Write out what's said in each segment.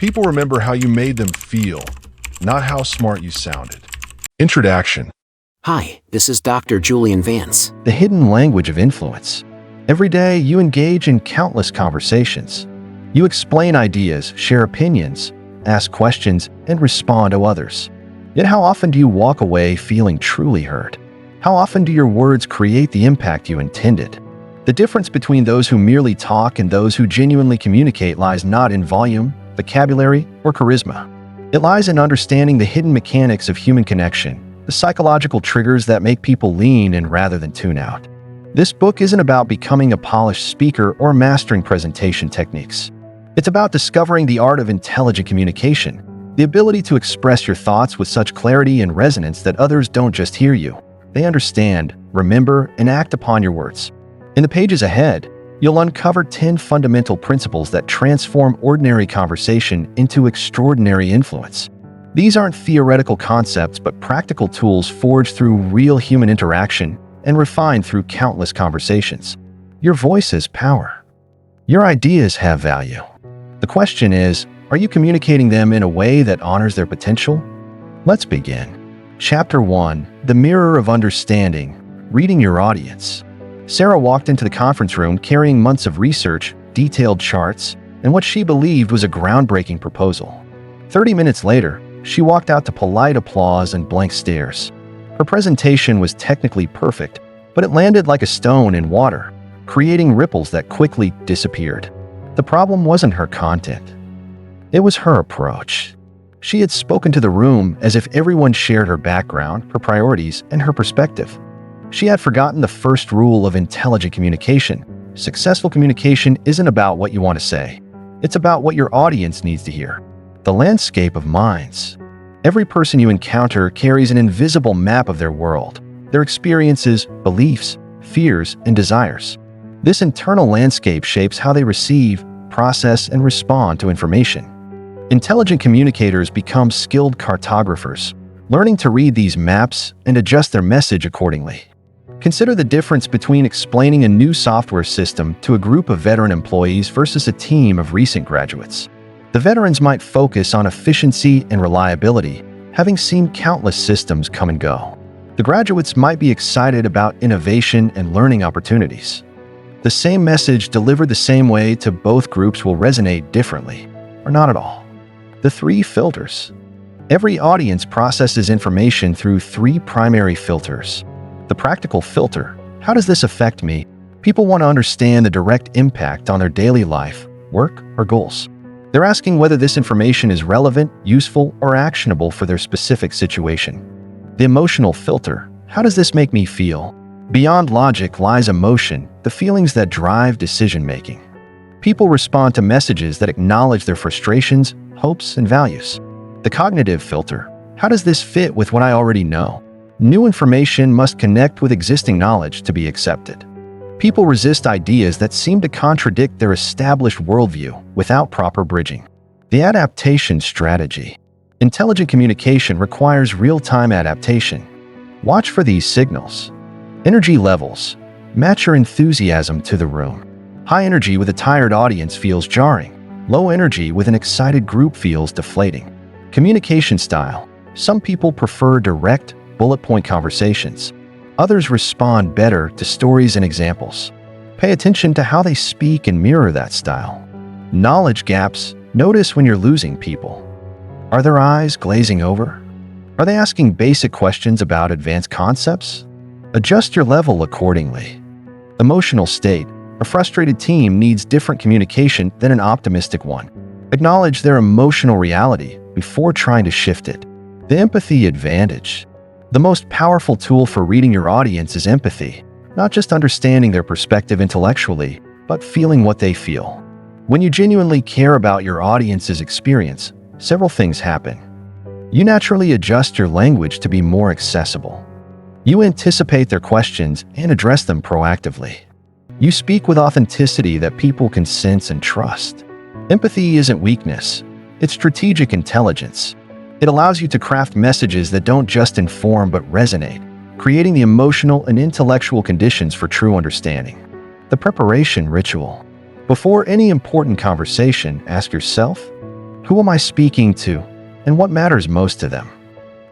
People remember how you made them feel, not how smart you sounded. Introduction. Hi, this is Dr. Julian Vance. The hidden language of influence. Every day, you engage in countless conversations. You explain ideas, share opinions, ask questions, and respond to others. Yet how often do you walk away feeling truly heard? How often do your words create the impact you intended? The difference between those who merely talk and those who genuinely communicate lies not in volume, vocabulary, or charisma. It lies in understanding the hidden mechanics of human connection, the psychological triggers that make people lean in rather than tune out. This book isn't about becoming a polished speaker or mastering presentation techniques. It's about discovering the art of intelligent communication, the ability to express your thoughts with such clarity and resonance that others don't just hear you. They understand, remember, and act upon your words. In the pages ahead, you'll uncover 10 fundamental principles that transform ordinary conversation into extraordinary influence. These aren't theoretical concepts, but practical tools forged through real human interaction and refined through countless conversations. Your voice has power. Your ideas have value. The question is, are you communicating them in a way that honors their potential? Let's begin. Chapter 1: The Mirror of Understanding. Reading your audience. Sarah walked into the conference room carrying months of research, detailed charts, and what she believed was a groundbreaking proposal. 30 minutes later, she walked out to polite applause and blank stares. Her presentation was technically perfect, but it landed like a stone in water, creating ripples that quickly disappeared. The problem wasn't her content. It was her approach. She had spoken to the room as if everyone shared her background, her priorities, and her perspective. She had forgotten the first rule of intelligent communication. Successful communication isn't about what you want to say. It's about what your audience needs to hear. The landscape of minds. Every person you encounter carries an invisible map of their world, their experiences, beliefs, fears, and desires. This internal landscape shapes how they receive, process, and respond to information. Intelligent communicators become skilled cartographers, learning to read these maps and adjust their message accordingly. Consider the difference between explaining a new software system to a group of veteran employees versus a team of recent graduates. The veterans might focus on efficiency and reliability, having seen countless systems come and go. The graduates might be excited about innovation and learning opportunities. The same message delivered the same way to both groups will resonate differently, or not at all. The 3 filters. Every audience processes information through 3 primary filters. The practical filter. How does this affect me? People want to understand the direct impact on their daily life, work, or goals. They're asking whether this information is relevant, useful, or actionable for their specific situation. The emotional filter. How does this make me feel? Beyond logic lies emotion, the feelings that drive decision-making. People respond to messages that acknowledge their frustrations, hopes, and values. The cognitive filter. How does this fit with what I already know? New information must connect with existing knowledge to be accepted. People resist ideas that seem to contradict their established worldview without proper bridging. The adaptation strategy. Intelligent communication requires real-time adaptation. Watch for these signals. Energy levels. Match your enthusiasm to the room. High energy with a tired audience feels jarring. Low energy with an excited group feels deflating. Communication style. Some people prefer direct, bullet point conversations. Others respond better to stories and examples. Pay attention to how they speak and mirror that style. Knowledge gaps. Notice when you're losing people. Are their eyes glazing over? Are they asking basic questions about advanced concepts? Adjust your level accordingly. Emotional state. A frustrated team needs different communication than an optimistic one. Acknowledge their emotional reality before trying to shift it. The empathy advantage. The most powerful tool for reading your audience is empathy, not just understanding their perspective intellectually, but feeling what they feel. When you genuinely care about your audience's experience, several things happen. You naturally adjust your language to be more accessible. You anticipate their questions and address them proactively. You speak with authenticity that people can sense and trust. Empathy isn't weakness, it's strategic intelligence. It allows you to craft messages that don't just inform but resonate, creating the emotional and intellectual conditions for true understanding. The preparation ritual. Before any important conversation, ask yourself, Who am I speaking to, and what matters most to them?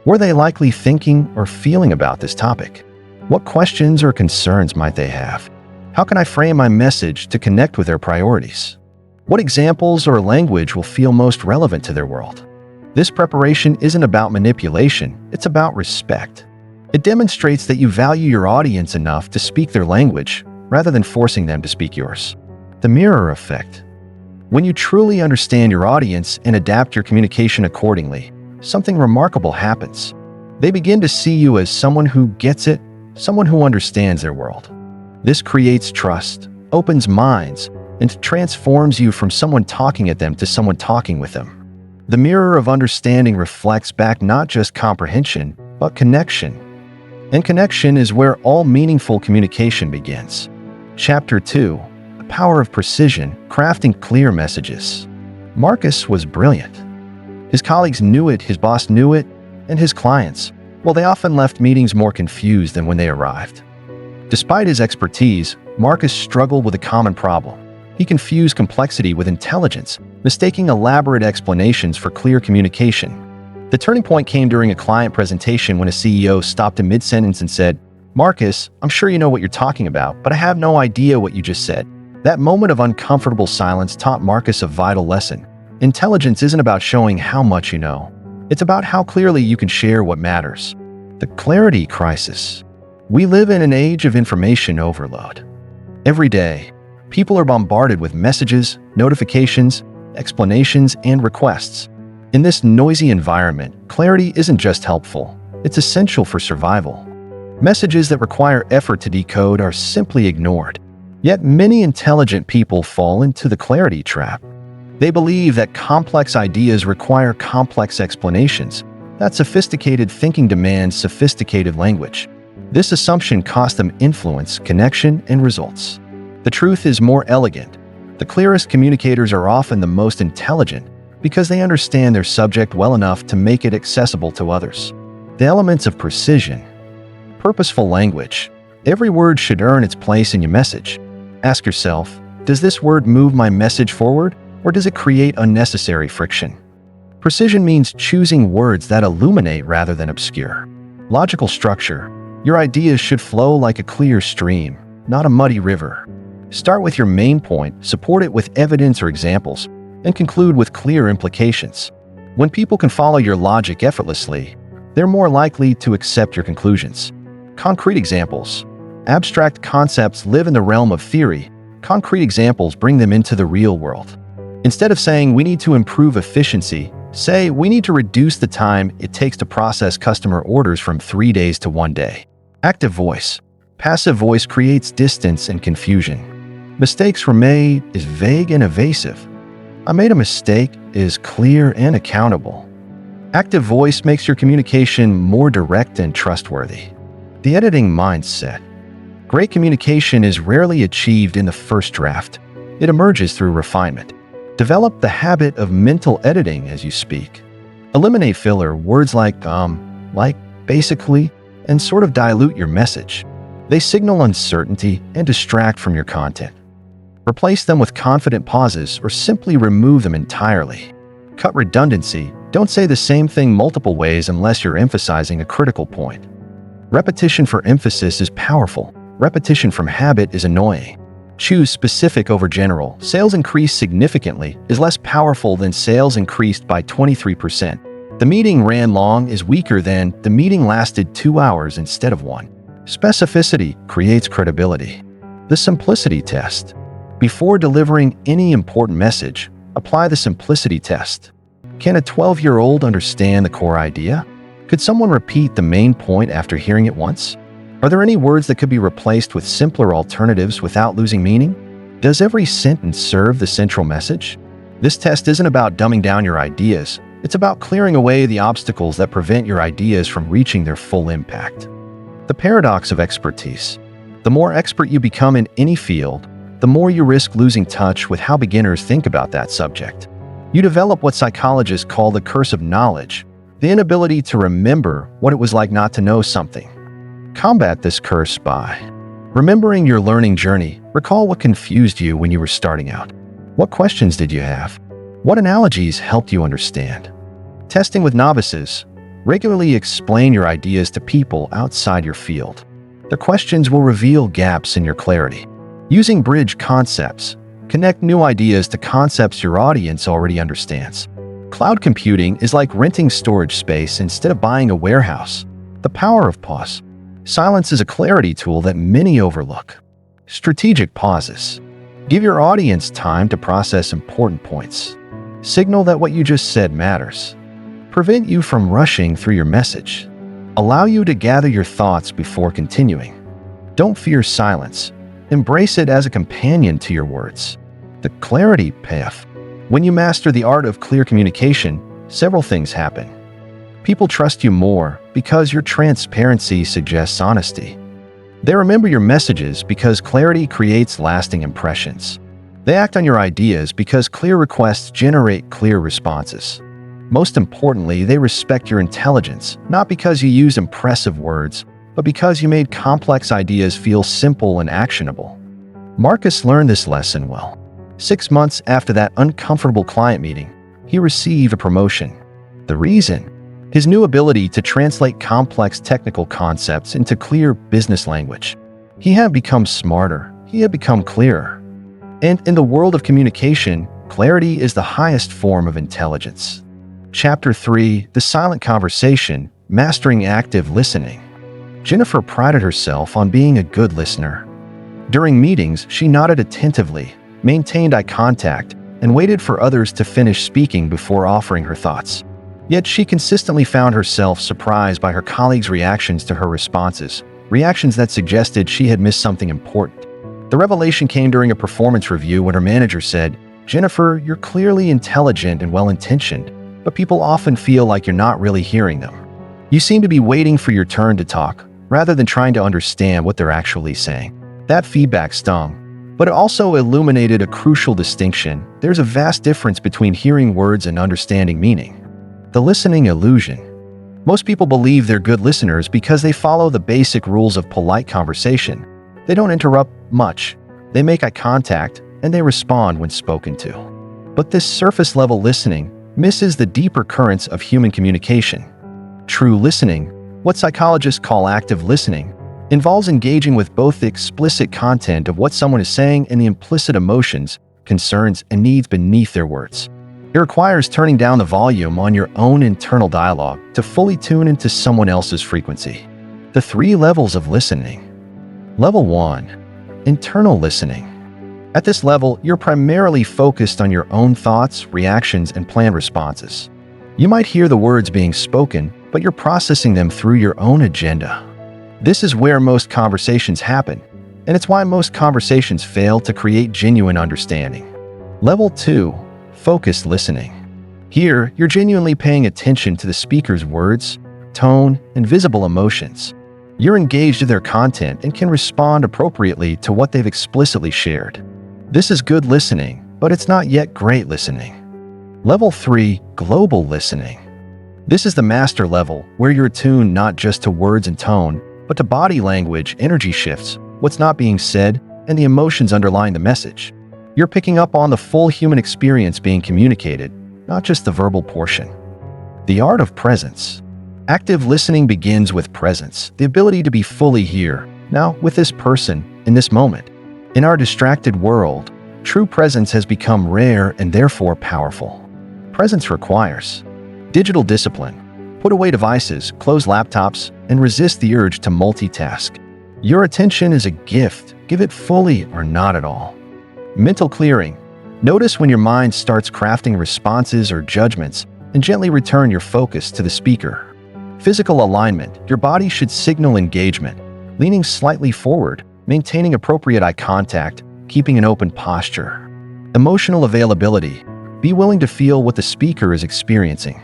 Were they likely thinking or feeling about this topic? What questions or concerns might they have? How can I frame my message to connect with their priorities? What examples or language will feel most relevant to their world? This preparation isn't about manipulation, it's about respect. It demonstrates that you value your audience enough to speak their language rather than forcing them to speak yours. The mirror effect. When you truly understand your audience and adapt your communication accordingly, something remarkable happens. They begin to see you as someone who gets it, someone who understands their world. This creates trust, opens minds, and transforms you from someone talking at them to someone talking with them. The mirror of understanding reflects back not just comprehension, but connection. And connection is where all meaningful communication begins. Chapter 2. The Power of Precision, Crafting Clear Messages. Marcus was brilliant. His colleagues knew it, his boss knew it, and his clients, well, they often left meetings more confused than when they arrived. Despite his expertise, Marcus struggled with a common problem. He confused complexity with intelligence, mistaking elaborate explanations for clear communication. The turning point came during a client presentation when a CEO stopped in mid-sentence and said, "Marcus, I'm sure you know what you're talking about, but I have no idea what you just said." That moment of uncomfortable silence taught Marcus a vital lesson. Intelligence isn't about showing how much you know. It's about how clearly you can share what matters. The clarity crisis. We live in an age of information overload. Every day, people are bombarded with messages, notifications, explanations, and requests. In this noisy environment, clarity isn't just helpful, it's essential for survival. Messages that require effort to decode are simply ignored. Yet many intelligent people fall into the clarity trap. They believe that complex ideas require complex explanations, that sophisticated thinking demands sophisticated language. This assumption costs them influence, connection, and results. The truth is more elegant. The clearest communicators are often the most intelligent because they understand their subject well enough to make it accessible to others. The elements of precision. Purposeful language. Every word should earn its place in your message. Ask yourself, does this word move my message forward, or does it create unnecessary friction? Precision means choosing words that illuminate rather than obscure. Logical structure. Your ideas should flow like a clear stream, not a muddy river. Start with your main point, support it with evidence or examples, and conclude with clear implications. When people can follow your logic effortlessly, they're more likely to accept your conclusions. Concrete examples. Abstract concepts live in the realm of theory. Concrete examples bring them into the real world. Instead of saying we need to improve efficiency, say we need to reduce the time it takes to process customer orders from 3 days to 1 day. Active voice. Passive voice creates distance and confusion. Mistakes were made is vague and evasive. I made a mistake is clear and accountable. Active voice makes your communication more direct and trustworthy. The editing mindset. Great communication is rarely achieved in the first draft. It emerges through refinement. Develop the habit of mental editing as you speak. Eliminate filler words like, basically, and sort of dilute your message. They signal uncertainty and distract from your content. Replace them with confident pauses or simply remove them entirely. Cut redundancy. Don't say the same thing multiple ways unless you're emphasizing a critical point. Repetition for emphasis is powerful. Repetition from habit is annoying. Choose specific over general. Sales increased significantly is less powerful than sales increased by 23%. The meeting ran long is weaker than the meeting lasted 2 hours instead of 1. Specificity creates credibility. The simplicity test. Before delivering any important message, apply the simplicity test. Can a 12-year-old understand the core idea? Could someone repeat the main point after hearing it once? Are there any words that could be replaced with simpler alternatives without losing meaning? Does every sentence serve the central message? This test isn't about dumbing down your ideas. It's about clearing away the obstacles that prevent your ideas from reaching their full impact. The paradox of expertise. The more expert you become in any field, the more you risk losing touch with how beginners think about that subject. You develop what psychologists call the curse of knowledge, the inability to remember what it was like not to know something. Combat this curse by remembering your learning journey. Recall what confused you when you were starting out. What questions did you have? What analogies helped you understand? Testing with novices. Regularly explain your ideas to people outside your field. The questions will reveal gaps in your clarity. Using bridge concepts. Connect new ideas to concepts your audience already understands. Cloud computing is like renting storage space instead of buying a warehouse. The power of pause. Silence is a clarity tool that many overlook. Strategic pauses. Give your audience time to process important points. Signal that what you just said matters. Prevent you from rushing through your message. Allow you to gather your thoughts before continuing. Don't fear silence. Embrace it as a companion to your words. The clarity payoff. When you master the art of clear communication, several things happen. People trust you more because your transparency suggests honesty. They remember your messages because clarity creates lasting impressions. They act on your ideas because clear requests generate clear responses. Most importantly, they respect your intelligence, not because you use impressive words, but because you made complex ideas feel simple and actionable. Marcus learned this lesson well. 6 months after that uncomfortable client meeting, he received a promotion. The reason? His new ability to translate complex technical concepts into clear business language. He had become smarter. He had become clearer. And in the world of communication, clarity is the highest form of intelligence. Chapter 3: The Silent Conversation, Mastering Active Listening. Jennifer prided herself on being a good listener. During meetings, she nodded attentively, maintained eye contact, and waited for others to finish speaking before offering her thoughts. Yet she consistently found herself surprised by her colleagues' reactions to her responses, reactions that suggested she had missed something important. The revelation came during a performance review when her manager said, "Jennifer, you're clearly intelligent and well-intentioned, but people often feel like you're not really hearing them. You seem to be waiting for your turn to talk, rather than trying to understand what they're actually saying." That feedback stung, but it also illuminated a crucial distinction. There's a vast difference between hearing words and understanding meaning. The listening illusion. Most people believe they're good listeners because they follow the basic rules of polite conversation. They don't interrupt much, they make eye contact, and they respond when spoken to. But this surface-level listening misses the deeper currents of human communication. True listening, what psychologists call active listening, involves engaging with both the explicit content of what someone is saying and the implicit emotions, concerns, and needs beneath their words. It requires turning down the volume on your own internal dialogue to fully tune into someone else's frequency. The 3 levels of listening. Level 1. Internal listening. At this level, you're primarily focused on your own thoughts, reactions, and planned responses. You might hear the words being spoken, but you're processing them through your own agenda. This is where most conversations happen, and it's why most conversations fail to create genuine understanding. Level 2. Focused listening. Here, you're genuinely paying attention to the speaker's words, tone, and visible emotions. You're engaged in their content and can respond appropriately to what they've explicitly shared. This is good listening, but it's not yet great listening. Level 3. Global listening. This is the master level, where you're attuned not just to words and tone, but to body language, energy shifts, what's not being said, and the emotions underlying the message. You're picking up on the full human experience being communicated, not just the verbal portion. The art of presence. Active listening begins with presence, the ability to be fully here, now with this person, in this moment. In our distracted world, true presence has become rare and therefore powerful. Presence requires digital discipline. Put away devices, close laptops, and resist the urge to multitask. Your attention is a gift. Give it fully or not at all. Mental clearing. Notice when your mind starts crafting responses or judgments and gently return your focus to the speaker. Physical alignment. Your body should signal engagement, leaning slightly forward, maintaining appropriate eye contact, keeping an open posture. Emotional availability. Be willing to feel what the speaker is experiencing.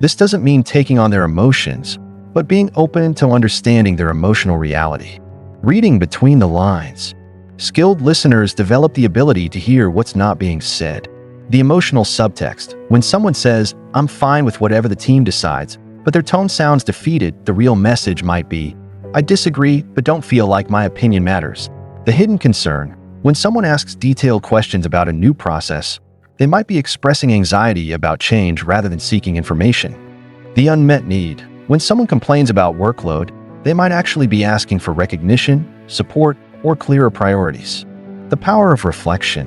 This doesn't mean taking on their emotions, but being open to understanding their emotional reality. Reading between the lines. Skilled listeners develop the ability to hear what's not being said. The emotional subtext. When someone says, "I'm fine with whatever the team decides," but their tone sounds defeated, the real message might be, "I disagree, but don't feel like my opinion matters." The hidden concern. When someone asks detailed questions about a new process, They might be expressing anxiety about change rather than seeking information. The unmet need. When someone complains about workload, they might actually be asking for recognition, support, or clearer priorities. The power of reflection.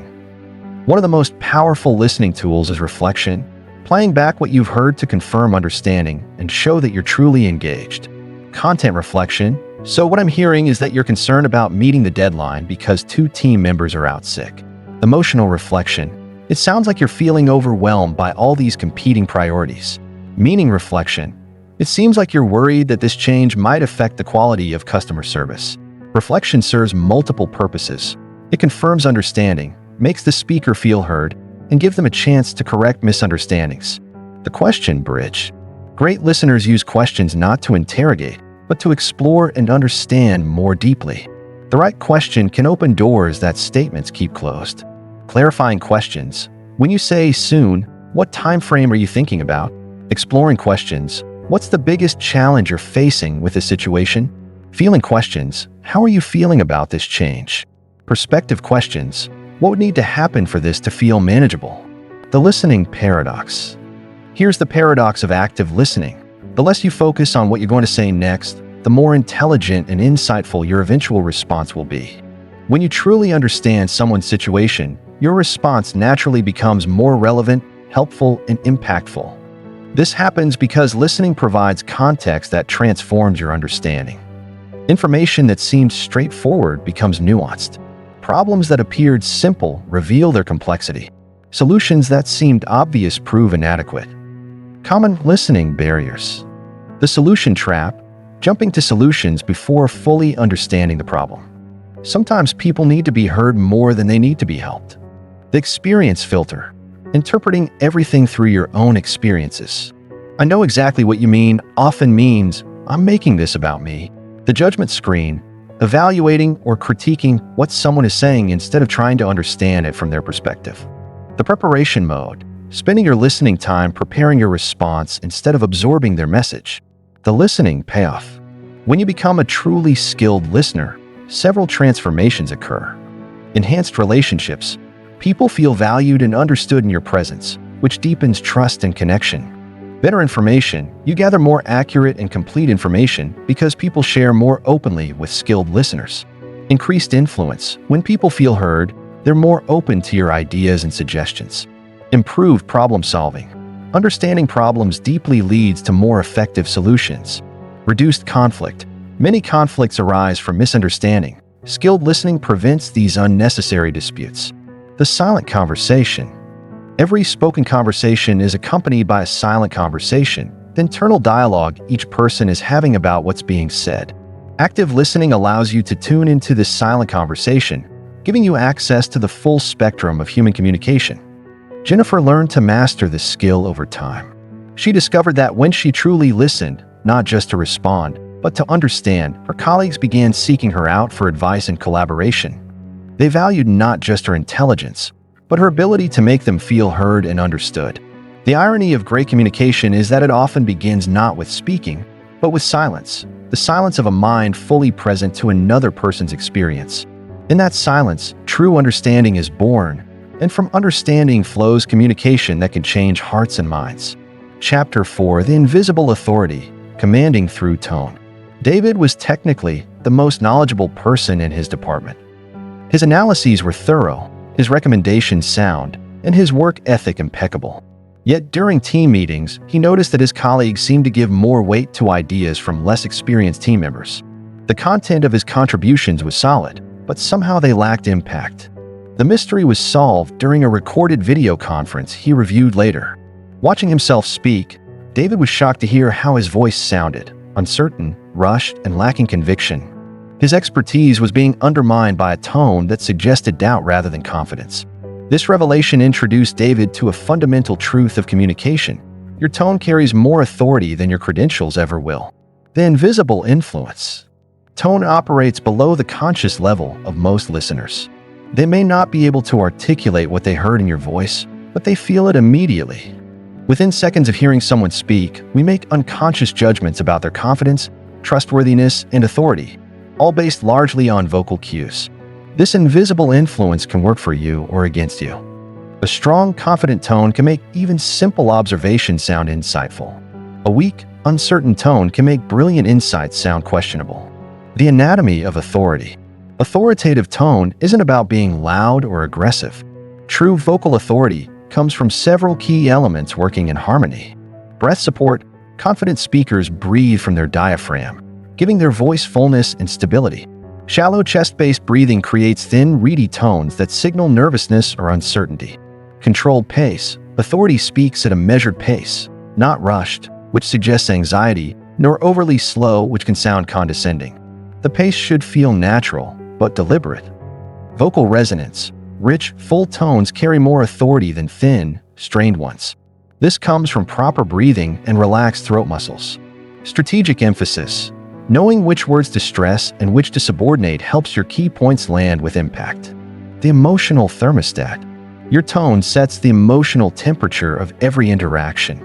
One of the most powerful listening tools is reflection, playing back what you've heard to confirm understanding and show that you're truly engaged. Content reflection. So what I'm hearing is that you're concerned about meeting the deadline because 2 team members are out sick. Emotional reflection. It sounds like you're feeling overwhelmed by all these competing priorities. Meaning reflection. It seems like you're worried that this change might affect the quality of customer service. Reflection serves multiple purposes. It confirms understanding, makes the speaker feel heard, and gives them a chance to correct misunderstandings. The question bridge. Great listeners use questions not to interrogate, but to explore and understand more deeply. The right question can open doors that statements keep closed. Clarifying questions. When you say soon, what time frame are you thinking about? Exploring questions. What's the biggest challenge you're facing with this situation? Feeling questions. How are you feeling about this change? Perspective questions. What would need to happen for this to feel manageable? The listening paradox. Here's the paradox of active listening. The less you focus on what you're going to say next, the more intelligent and insightful your eventual response will be. When you truly understand someone's situation, your response naturally becomes more relevant, helpful, and impactful. This happens because listening provides context that transforms your understanding. Information that seemed straightforward becomes nuanced. Problems that appeared simple reveal their complexity. Solutions that seemed obvious prove inadequate. Common listening barriers. The solution trap, jumping to solutions before fully understanding the problem. Sometimes people need to be heard more than they need to be helped. The experience filter, interpreting everything through your own experiences. I know exactly what you mean often means, I'm making this about me. The judgment screen, evaluating or critiquing what someone is saying instead of trying to understand it from their perspective. The preparation mode, spending your listening time preparing your response instead of absorbing their message. The listening payoff. When you become a truly skilled listener, several transformations occur. Enhanced relationships. People feel valued and understood in your presence, which deepens trust and connection. Better information. You gather more accurate and complete information because people share more openly with skilled listeners. Increased influence. When people feel heard, they're more open to your ideas and suggestions. Improved problem solving. Understanding problems deeply leads to more effective solutions. Reduced conflict. Many conflicts arise from misunderstanding. Skilled listening prevents these unnecessary disputes. The silent conversation. Every spoken conversation is accompanied by a silent conversation, the internal dialogue each person is having about what's being said. Active listening allows you to tune into this silent conversation, giving you access to the full spectrum of human communication. Jennifer learned to master this skill over time. She discovered that when she truly listened, not just to respond, but to understand, her colleagues began seeking her out for advice and collaboration. They valued not just her intelligence, but her ability to make them feel heard and understood. The irony of great communication is that it often begins not with speaking, but with silence, the silence of a mind fully present to another person's experience. In that silence, true understanding is born, and from understanding flows communication that can change hearts and minds. Chapter 4: The Invisible Authority, Commanding Through Tone. David was technically the most knowledgeable person in his department. His analyses were thorough, his recommendations sound, and his work ethic impeccable. Yet during team meetings, he noticed that his colleagues seemed to give more weight to ideas from less experienced team members. The content of his contributions was solid, but somehow they lacked impact. The mystery was solved during a recorded video conference he reviewed later. Watching himself speak, David was shocked to hear how his voice sounded, uncertain, rushed, and lacking conviction. His expertise was being undermined by a tone that suggested doubt rather than confidence. This revelation introduced David to a fundamental truth of communication. Your tone carries more authority than your credentials ever will. The invisible influence. Tone operates below the conscious level of most listeners. They may not be able to articulate what they heard in your voice, but they feel it immediately. Within seconds of hearing someone speak, we make unconscious judgments about their confidence, trustworthiness, and authority, all based largely on vocal cues. This invisible influence can work for you or against you. A strong, confident tone can make even simple observations sound insightful. A weak, uncertain tone can make brilliant insights sound questionable. The anatomy of authority. Authoritative tone isn't about being loud or aggressive. True vocal authority comes from several key elements working in harmony. Breath support. Confident speakers breathe from their diaphragm, giving their voice fullness and stability. Shallow chest-based breathing creates thin, reedy tones that signal nervousness or uncertainty. Controlled pace. Authority speaks at a measured pace, not rushed, which suggests anxiety, nor overly slow, which can sound condescending. The pace should feel natural, but deliberate. Vocal resonance. Rich, full tones carry more authority than thin, strained ones. This comes from proper breathing and relaxed throat muscles. Strategic emphasis. Knowing which words to stress and which to subordinate helps your key points land with impact. The emotional thermostat. Your tone sets the emotional temperature of every interaction.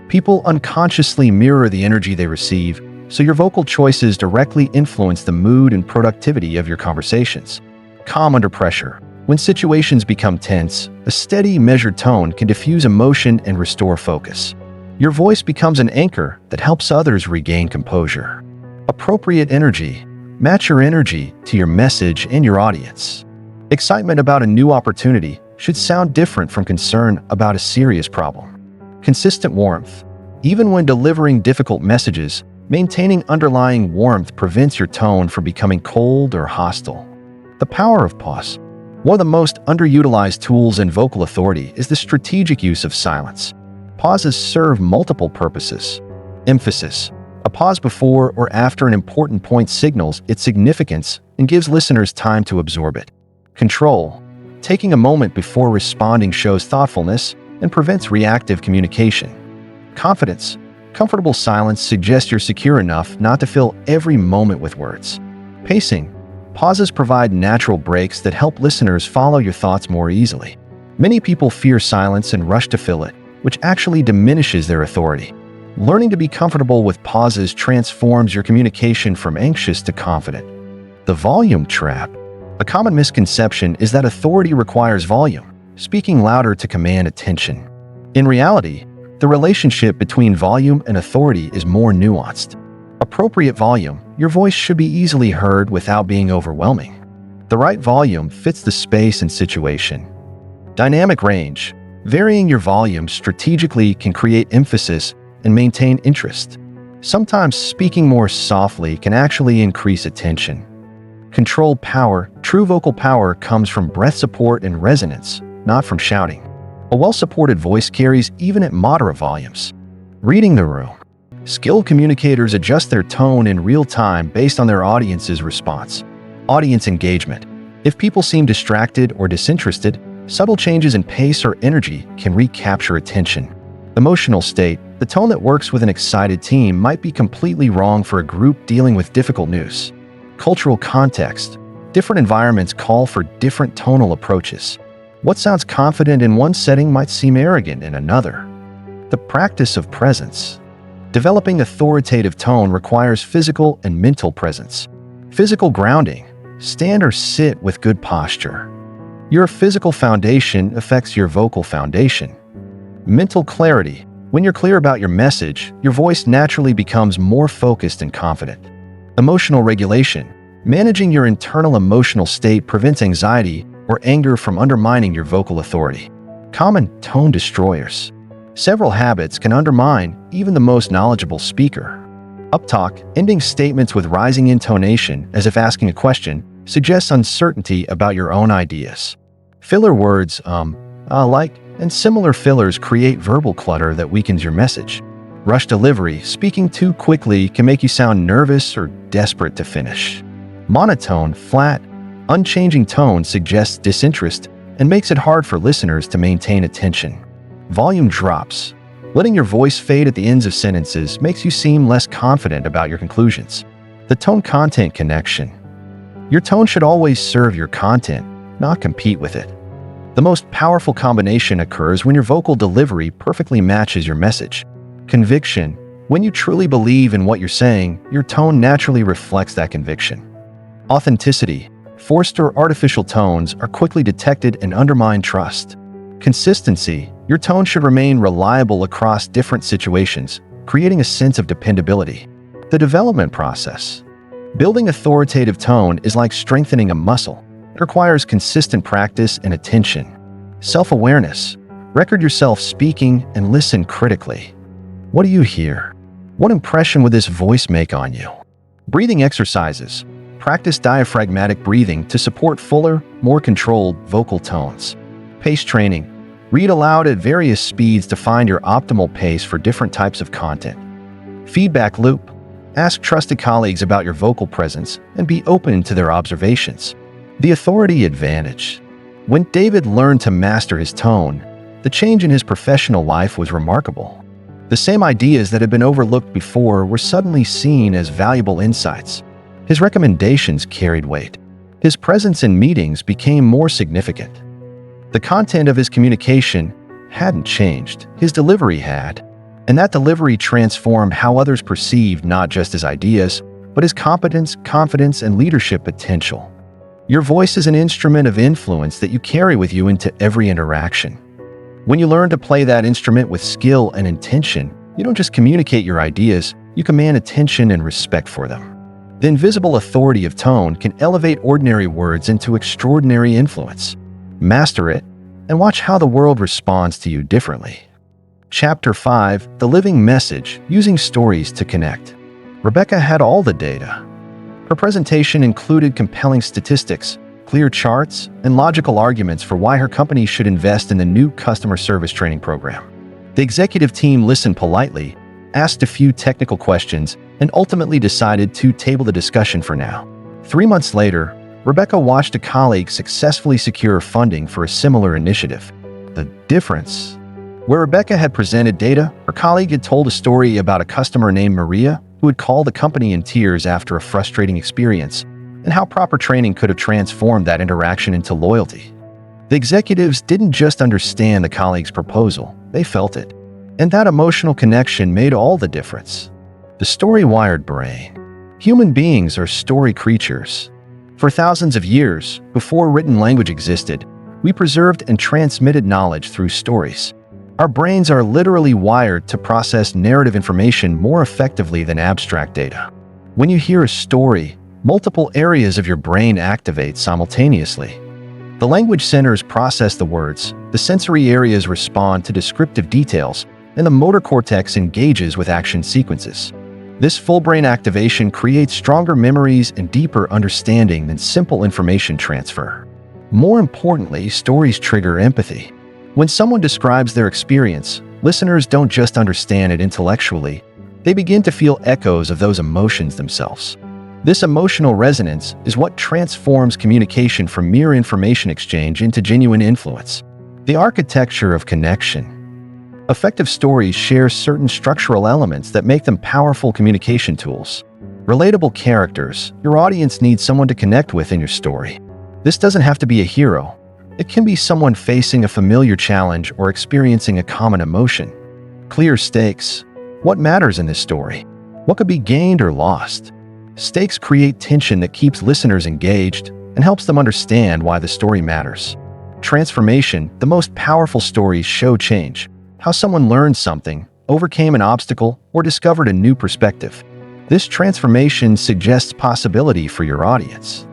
People unconsciously mirror the energy they receive, so your vocal choices directly influence the mood and productivity of your conversations. Calm under pressure. When situations become tense, a steady, measured tone can diffuse emotion and restore focus. Your voice becomes an anchor that helps others regain composure. Appropriate energy. Match your energy to your message and your audience. Excitement about a new opportunity should sound different from concern about a serious problem. Consistent warmth. Even when delivering difficult messages, maintaining underlying warmth prevents your tone from becoming cold or hostile. The power of pause. One of the most underutilized tools in vocal authority is the strategic use of silence. Pauses serve multiple purposes. Emphasis. A pause before or after an important point signals its significance and gives listeners time to absorb it. Control. Taking a moment before responding shows thoughtfulness and prevents reactive communication. Confidence. Comfortable silence suggests you're secure enough not to fill every moment with words. Pacing. Pauses provide natural breaks that help listeners follow your thoughts more easily. Many people fear silence and rush to fill it, which actually diminishes their authority. Learning to be comfortable with pauses transforms your communication from anxious to confident. The volume trap. A common misconception is that authority requires volume, speaking louder to command attention. In reality, the relationship between volume and authority is more nuanced. Appropriate volume. Your voice should be easily heard without being overwhelming. The right volume fits the space and situation. Dynamic range. Varying your volume strategically can create emphasis and maintain interest. Sometimes speaking more softly can actually increase attention. Controlled power. True vocal power comes from breath support and resonance, not from shouting. A well-supported voice carries even at moderate volumes. Reading the room. Skilled communicators adjust their tone in real time based on their audience's response. Audience engagement. If people seem distracted or disinterested, subtle changes in pace or energy can recapture attention. Emotional state. The tone that works with an excited team might be completely wrong for a group dealing with difficult news. Cultural context. Different environments call for different tonal approaches. What sounds confident in one setting might seem arrogant in another. The practice of presence. Developing authoritative tone requires physical and mental presence. Physical grounding. Stand or sit with good posture. Your physical foundation affects your vocal foundation. Mental clarity. When you're clear about your message, your voice naturally becomes more focused and confident. Emotional regulation. Managing your internal emotional state prevents anxiety or anger from undermining your vocal authority. Common tone destroyers. Several habits can undermine even the most knowledgeable speaker. Uptalk, ending statements with rising intonation as if asking a question, suggests uncertainty about your own ideas. Filler words, like, and similar fillers create verbal clutter that weakens your message. Rush delivery, speaking too quickly can make you sound nervous or desperate to finish. Monotone, flat, unchanging tone suggests disinterest and makes it hard for listeners to maintain attention. Volume drops. Letting your voice fade at the ends of sentences makes you seem less confident about your conclusions. The tone-content connection. Your tone should always serve your content, not compete with it. The most powerful combination occurs when your vocal delivery perfectly matches your message. Conviction. When you truly believe in what you're saying, your tone naturally reflects that conviction. Authenticity. Forced or artificial tones are quickly detected and undermine trust. Consistency. Your tone should remain reliable across different situations, creating a sense of dependability. The development process. Building authoritative tone is like strengthening a muscle. It requires consistent practice and attention. Self-awareness. Record yourself speaking and listen critically. What do you hear? What impression would this voice make on you? Breathing exercises. Practice diaphragmatic breathing to support fuller, more controlled vocal tones. Pace training. Read aloud at various speeds to find your optimal pace for different types of content. Feedback loop. Ask trusted colleagues about your vocal presence and be open to their observations. The authority advantage. When David learned to master his tone, the change in his professional life was remarkable. The same ideas that had been overlooked before were suddenly seen as valuable insights. His recommendations carried weight. His presence in meetings became more significant. The content of his communication hadn't changed, his delivery had, and that delivery transformed how others perceived not just his ideas, but his competence, confidence, and leadership potential. Your voice is an instrument of influence that you carry with you into every interaction. When you learn to play that instrument with skill and intention, you don't just communicate your ideas, you command attention and respect for them. The invisible authority of tone can elevate ordinary words into extraordinary influence. Master it, and watch how the world responds to you differently. Chapter 5: The Living Message, Using Stories to Connect. Rebecca had all the data. Her presentation included compelling statistics, clear charts, and logical arguments for why her company should invest in the new customer service training program. The executive team listened politely, asked a few technical questions, and ultimately decided to table the discussion for now. 3 months later, Rebecca watched a colleague successfully secure funding for a similar initiative. The difference? Where Rebecca had presented data, her colleague had told a story about a customer named Maria who had called the company in tears after a frustrating experience, and how proper training could have transformed that interaction into loyalty. The executives didn't just understand the colleague's proposal, they felt it. And that emotional connection made all the difference. The story-wired brain. Human beings are story creatures. For thousands of years, before written language existed, we preserved and transmitted knowledge through stories. Our brains are literally wired to process narrative information more effectively than abstract data. When you hear a story, multiple areas of your brain activate simultaneously. The language centers process the words, the sensory areas respond to descriptive details, and the motor cortex engages with action sequences. This full brain activation creates stronger memories and deeper understanding than simple information transfer. More importantly, stories trigger empathy. When someone describes their experience, listeners don't just understand it intellectually, they begin to feel echoes of those emotions themselves. This emotional resonance is what transforms communication from mere information exchange into genuine influence. The architecture of connection. Effective stories share certain structural elements that make them powerful communication tools. Relatable characters. Your audience needs someone to connect with in your story. This doesn't have to be a hero. It can be someone facing a familiar challenge or experiencing a common emotion. Clear stakes. What matters in this story? What could be gained or lost? Stakes create tension that keeps listeners engaged and helps them understand why the story matters. Transformation. The most powerful stories show change. How someone learned something, overcame an obstacle, or discovered a new perspective. This transformation suggests possibility for your audience.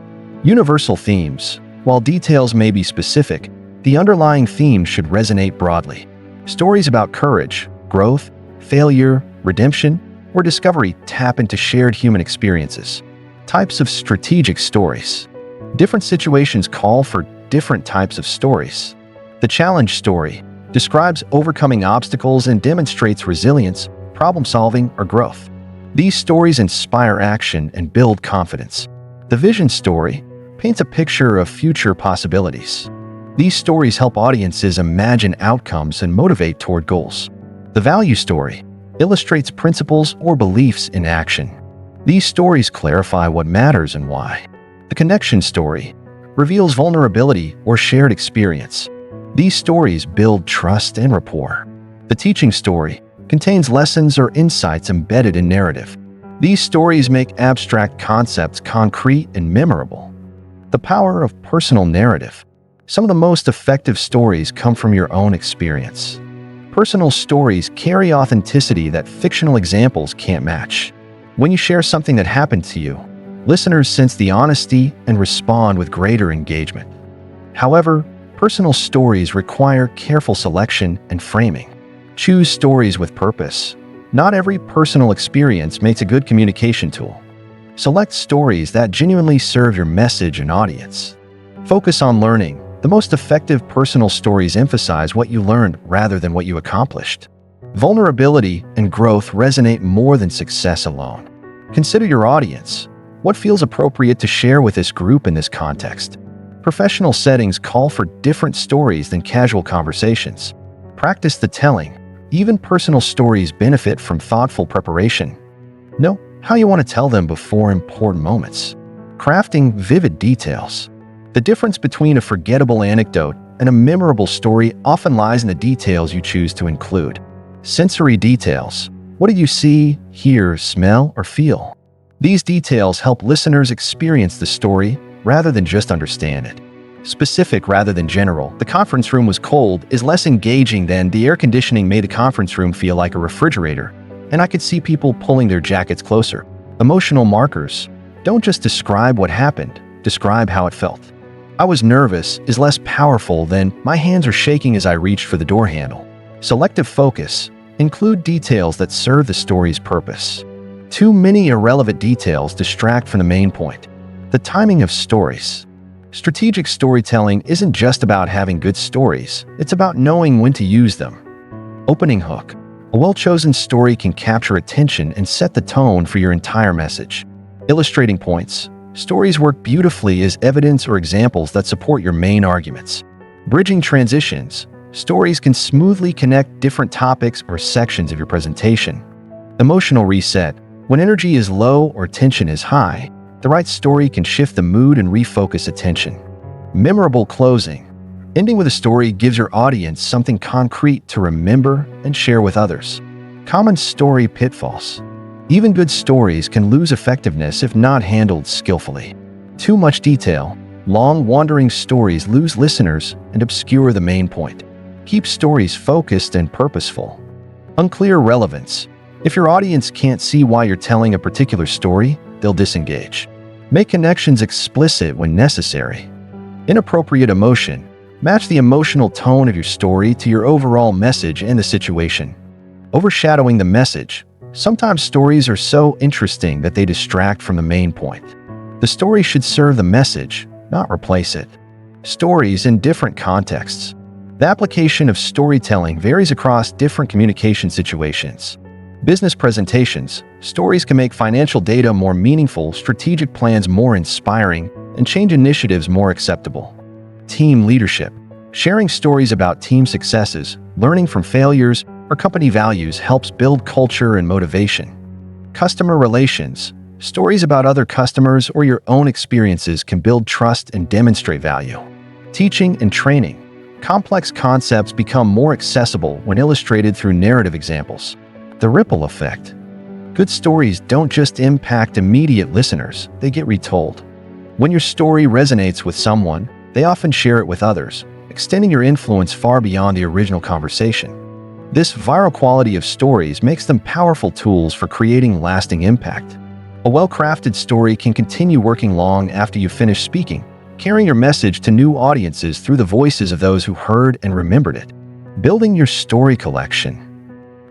Universal themes. While details may be specific, the underlying theme should resonate broadly. Stories about courage, growth, failure, redemption, or discovery tap into shared human experiences. Types of strategic stories. Different situations call for different types of stories. The challenge story describes overcoming obstacles and demonstrates resilience, problem-solving, or growth. These stories inspire action and build confidence. The vision story paints a picture of future possibilities. These stories help audiences imagine outcomes and motivate toward goals. The value story illustrates principles or beliefs in action. These stories clarify what matters and why. The connection story reveals vulnerability or shared experience. These stories build trust and rapport. The teaching story contains lessons or insights embedded in narrative. These stories make abstract concepts concrete and memorable. The power of personal narrative. Some of the most effective stories come from your own experience. Personal stories carry authenticity that fictional examples can't match. When you share something that happened to you, listeners sense the honesty and respond with greater engagement. However, personal stories require careful selection and framing. Choose stories with purpose. Not every personal experience makes a good communication tool. Select stories that genuinely serve your message and audience. Focus on learning. The most effective personal stories emphasize what you learned rather than what you accomplished. Vulnerability and growth resonate more than success alone. Consider your audience. What feels appropriate to share with this group in this context? Professional settings call for different stories than casual conversations. Practice the telling. Even personal stories benefit from thoughtful preparation. Know how you want to tell them before important moments. Crafting vivid details. The difference between a forgettable anecdote and a memorable story often lies in the details you choose to include. Sensory details. What did you see, hear, smell, or feel? These details help listeners experience the story rather than just understand it. Specific rather than general. The conference room was cold is less engaging than the air conditioning made the conference room feel like a refrigerator, and I could see people pulling their jackets closer. Emotional markers. Don't just describe what happened, describe how it felt. I was nervous is less powerful than my hands are shaking as I reached for the door handle. Selective focus. Include details that serve the story's purpose. Too many irrelevant details distract from the main point. The timing of stories. Strategic storytelling isn't just about having good stories, it's about knowing when to use them. Opening hook. A well-chosen story can capture attention and set the tone for your entire message. Illustrating points. Stories work beautifully as evidence or examples that support your main arguments. Bridging transitions. Stories can smoothly connect different topics or sections of your presentation. Emotional reset. When energy is low or tension is high, the right story can shift the mood and refocus attention. Memorable closing. Ending with a story gives your audience something concrete to remember and share with others. Common story pitfalls. Even good stories can lose effectiveness if not handled skillfully. Too much detail. Long, wandering stories lose listeners and obscure the main point. Keep stories focused and purposeful. Unclear relevance. If your audience can't see why you're telling a particular story, they'll disengage. Make connections explicit when necessary. Inappropriate emotion. Match the emotional tone of your story to your overall message and the situation. Overshadowing the message. Sometimes stories are so interesting that they distract from the main point. The story should serve the message, not replace it. Stories in different contexts. The application of storytelling varies across different communication situations. Business presentations. Stories can make financial data more meaningful, strategic plans more inspiring, and change initiatives more acceptable. Team leadership. Sharing stories about team successes, learning from failures, or company values helps build culture and motivation. Customer relations. Stories about other customers or your own experiences can build trust and demonstrate value. Teaching and training. Complex concepts become more accessible when illustrated through narrative examples. The ripple effect. Good stories don't just impact immediate listeners, they get retold. When your story resonates with someone, they often share it with others, extending your influence far beyond the original conversation. This viral quality of stories makes them powerful tools for creating lasting impact. A well-crafted story can continue working long after you finish speaking, carrying your message to new audiences through the voices of those who heard and remembered it. Building your story collection.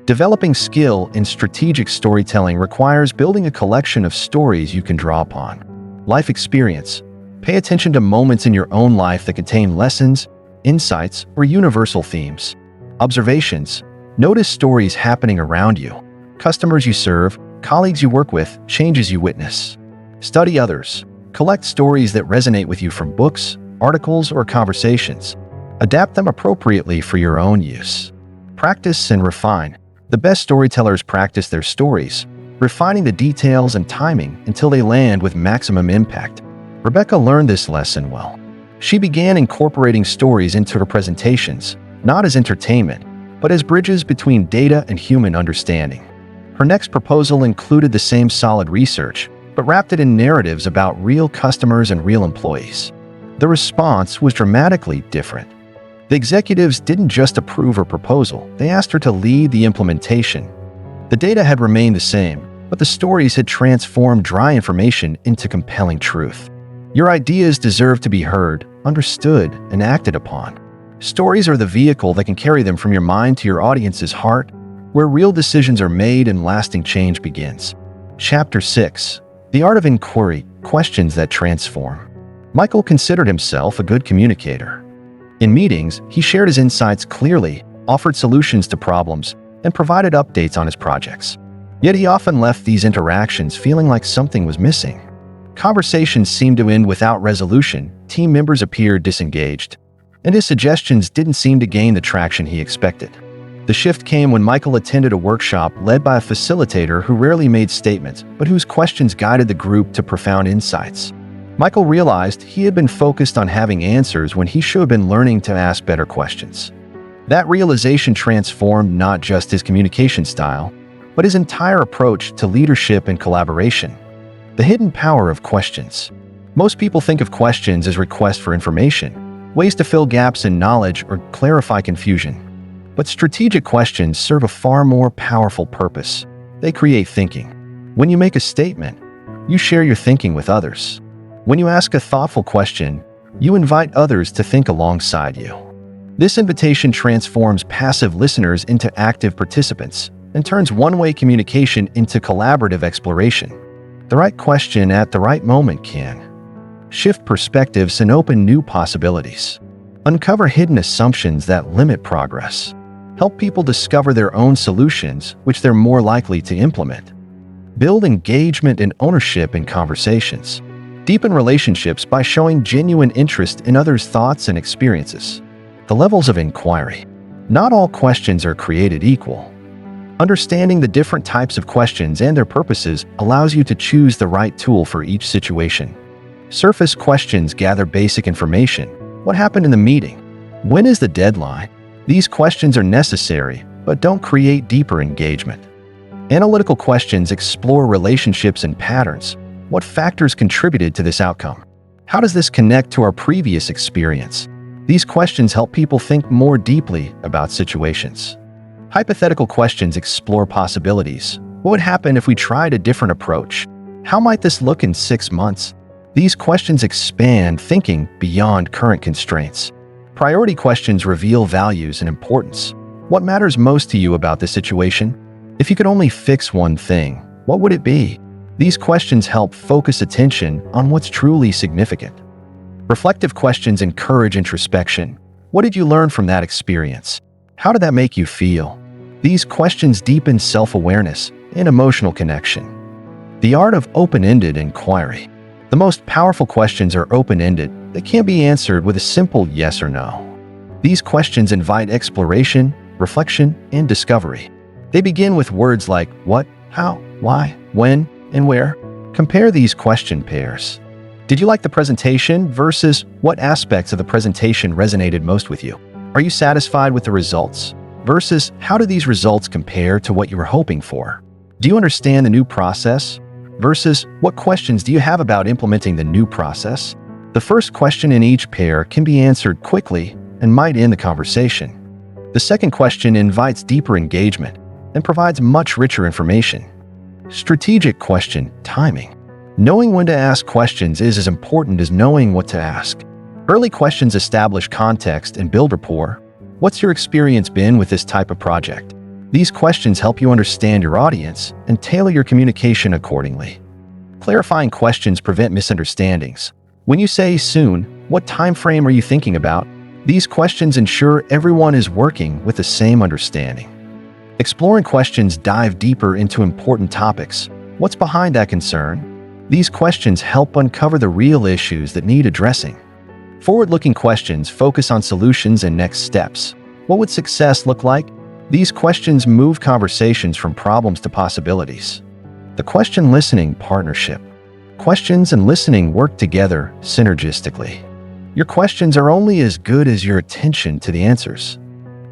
Developing skill in strategic storytelling requires building a collection of stories you can draw upon. Life experience. Pay attention to moments in your own life that contain lessons, insights, or universal themes. Observations. Notice stories happening around you. Customers you serve, colleagues you work with, changes you witness. Study others. Collect stories that resonate with you from books, articles, or conversations. Adapt them appropriately for your own use. Practice and refine. The best storytellers practice their stories, refining the details and timing until they land with maximum impact. Rebecca learned this lesson well. She began incorporating stories into her presentations, not as entertainment, but as bridges between data and human understanding. Her next proposal included the same solid research, but wrapped it in narratives about real customers and real employees. the response was dramatically different. The executives didn't just approve her proposal, they asked her to lead the implementation. The data had remained the same, but the stories had transformed dry information into compelling truth. Your ideas deserve to be heard, understood, and acted upon. Stories are the vehicle that can carry them from your mind to your audience's heart, where real decisions are made and lasting change begins. Chapter 6. The Art of Inquiry, Questions that Transform. Michael considered himself a good communicator. In meetings, he shared his insights clearly, offered solutions to problems, and provided updates on his projects. Yet he often left these interactions feeling like something was missing. Conversations seemed to end without resolution, team members appeared disengaged, and his suggestions didn't seem to gain the traction he expected. The shift came when Michael attended a workshop led by a facilitator who rarely made statements, but whose questions guided the group to profound insights. Michael realized he had been focused on having answers when he should have been learning to ask better questions. That realization transformed not just his communication style, but his entire approach to leadership and collaboration. The hidden power of questions. Most people think of questions as requests for information, ways to fill gaps in knowledge or clarify confusion. But strategic questions serve a far more powerful purpose. They create thinking. When you make a statement, you share your thinking with others. When you ask a thoughtful question, you invite others to think alongside you. This invitation transforms passive listeners into active participants and turns one-way communication into collaborative exploration. The right question at the right moment can shift perspectives and open new possibilities, uncover hidden assumptions that limit progress, help people discover their own solutions which they're more likely to implement, build engagement and ownership in conversations, deepen relationships by showing genuine interest in others' thoughts and experiences. The levels of inquiry. Not all questions are created equal. Understanding the different types of questions and their purposes allows you to choose the right tool for each situation. Surface questions gather basic information. What happened in the meeting? When is the deadline? These questions are necessary, but don't create deeper engagement. Analytical questions explore relationships and patterns. What factors contributed to this outcome? How does this connect to our previous experience? These questions help people think more deeply about situations. Hypothetical questions explore possibilities. What would happen if we tried a different approach? How might this look in 6 months? These questions expand thinking beyond current constraints. Priority questions reveal values and importance. What matters most to you about the situation? If you could only fix one thing, what would it be? These questions help focus attention on what's truly significant. Reflective questions encourage introspection. What did you learn from that experience? How did that make you feel? These questions deepen self-awareness and emotional connection. The art of open-ended inquiry. The most powerful questions are open-ended. They can't be answered with a simple yes or no. These questions invite exploration, reflection, and discovery. They begin with words like what, how, why, when, and where. Compare these question pairs. Did you like the presentation versus what aspects of the presentation resonated most with you? Are you satisfied with the results versus how do these results compare to what you were hoping for? Do you understand the new process versus what questions do you have about implementing the new process? The first question in each pair can be answered quickly and might end the conversation. The second question invites deeper engagement and provides much richer information. Strategic question, timing. Knowing when to ask questions is as important as knowing what to ask. Early questions establish context and build rapport. What's your experience been with this type of project? These questions help you understand your audience and tailor your communication accordingly. Clarifying questions prevent misunderstandings. When you say soon, what time frame are you thinking about? These questions ensure everyone is working with the same understanding. Exploring questions dive deeper into important topics. What's behind that concern? These questions help uncover the real issues that need addressing. Forward-looking questions focus on solutions and next steps. What would success look like? These questions move conversations from problems to possibilities. The question-listening partnership. Questions and listening work together synergistically. Your questions are only as good as your attention to the answers.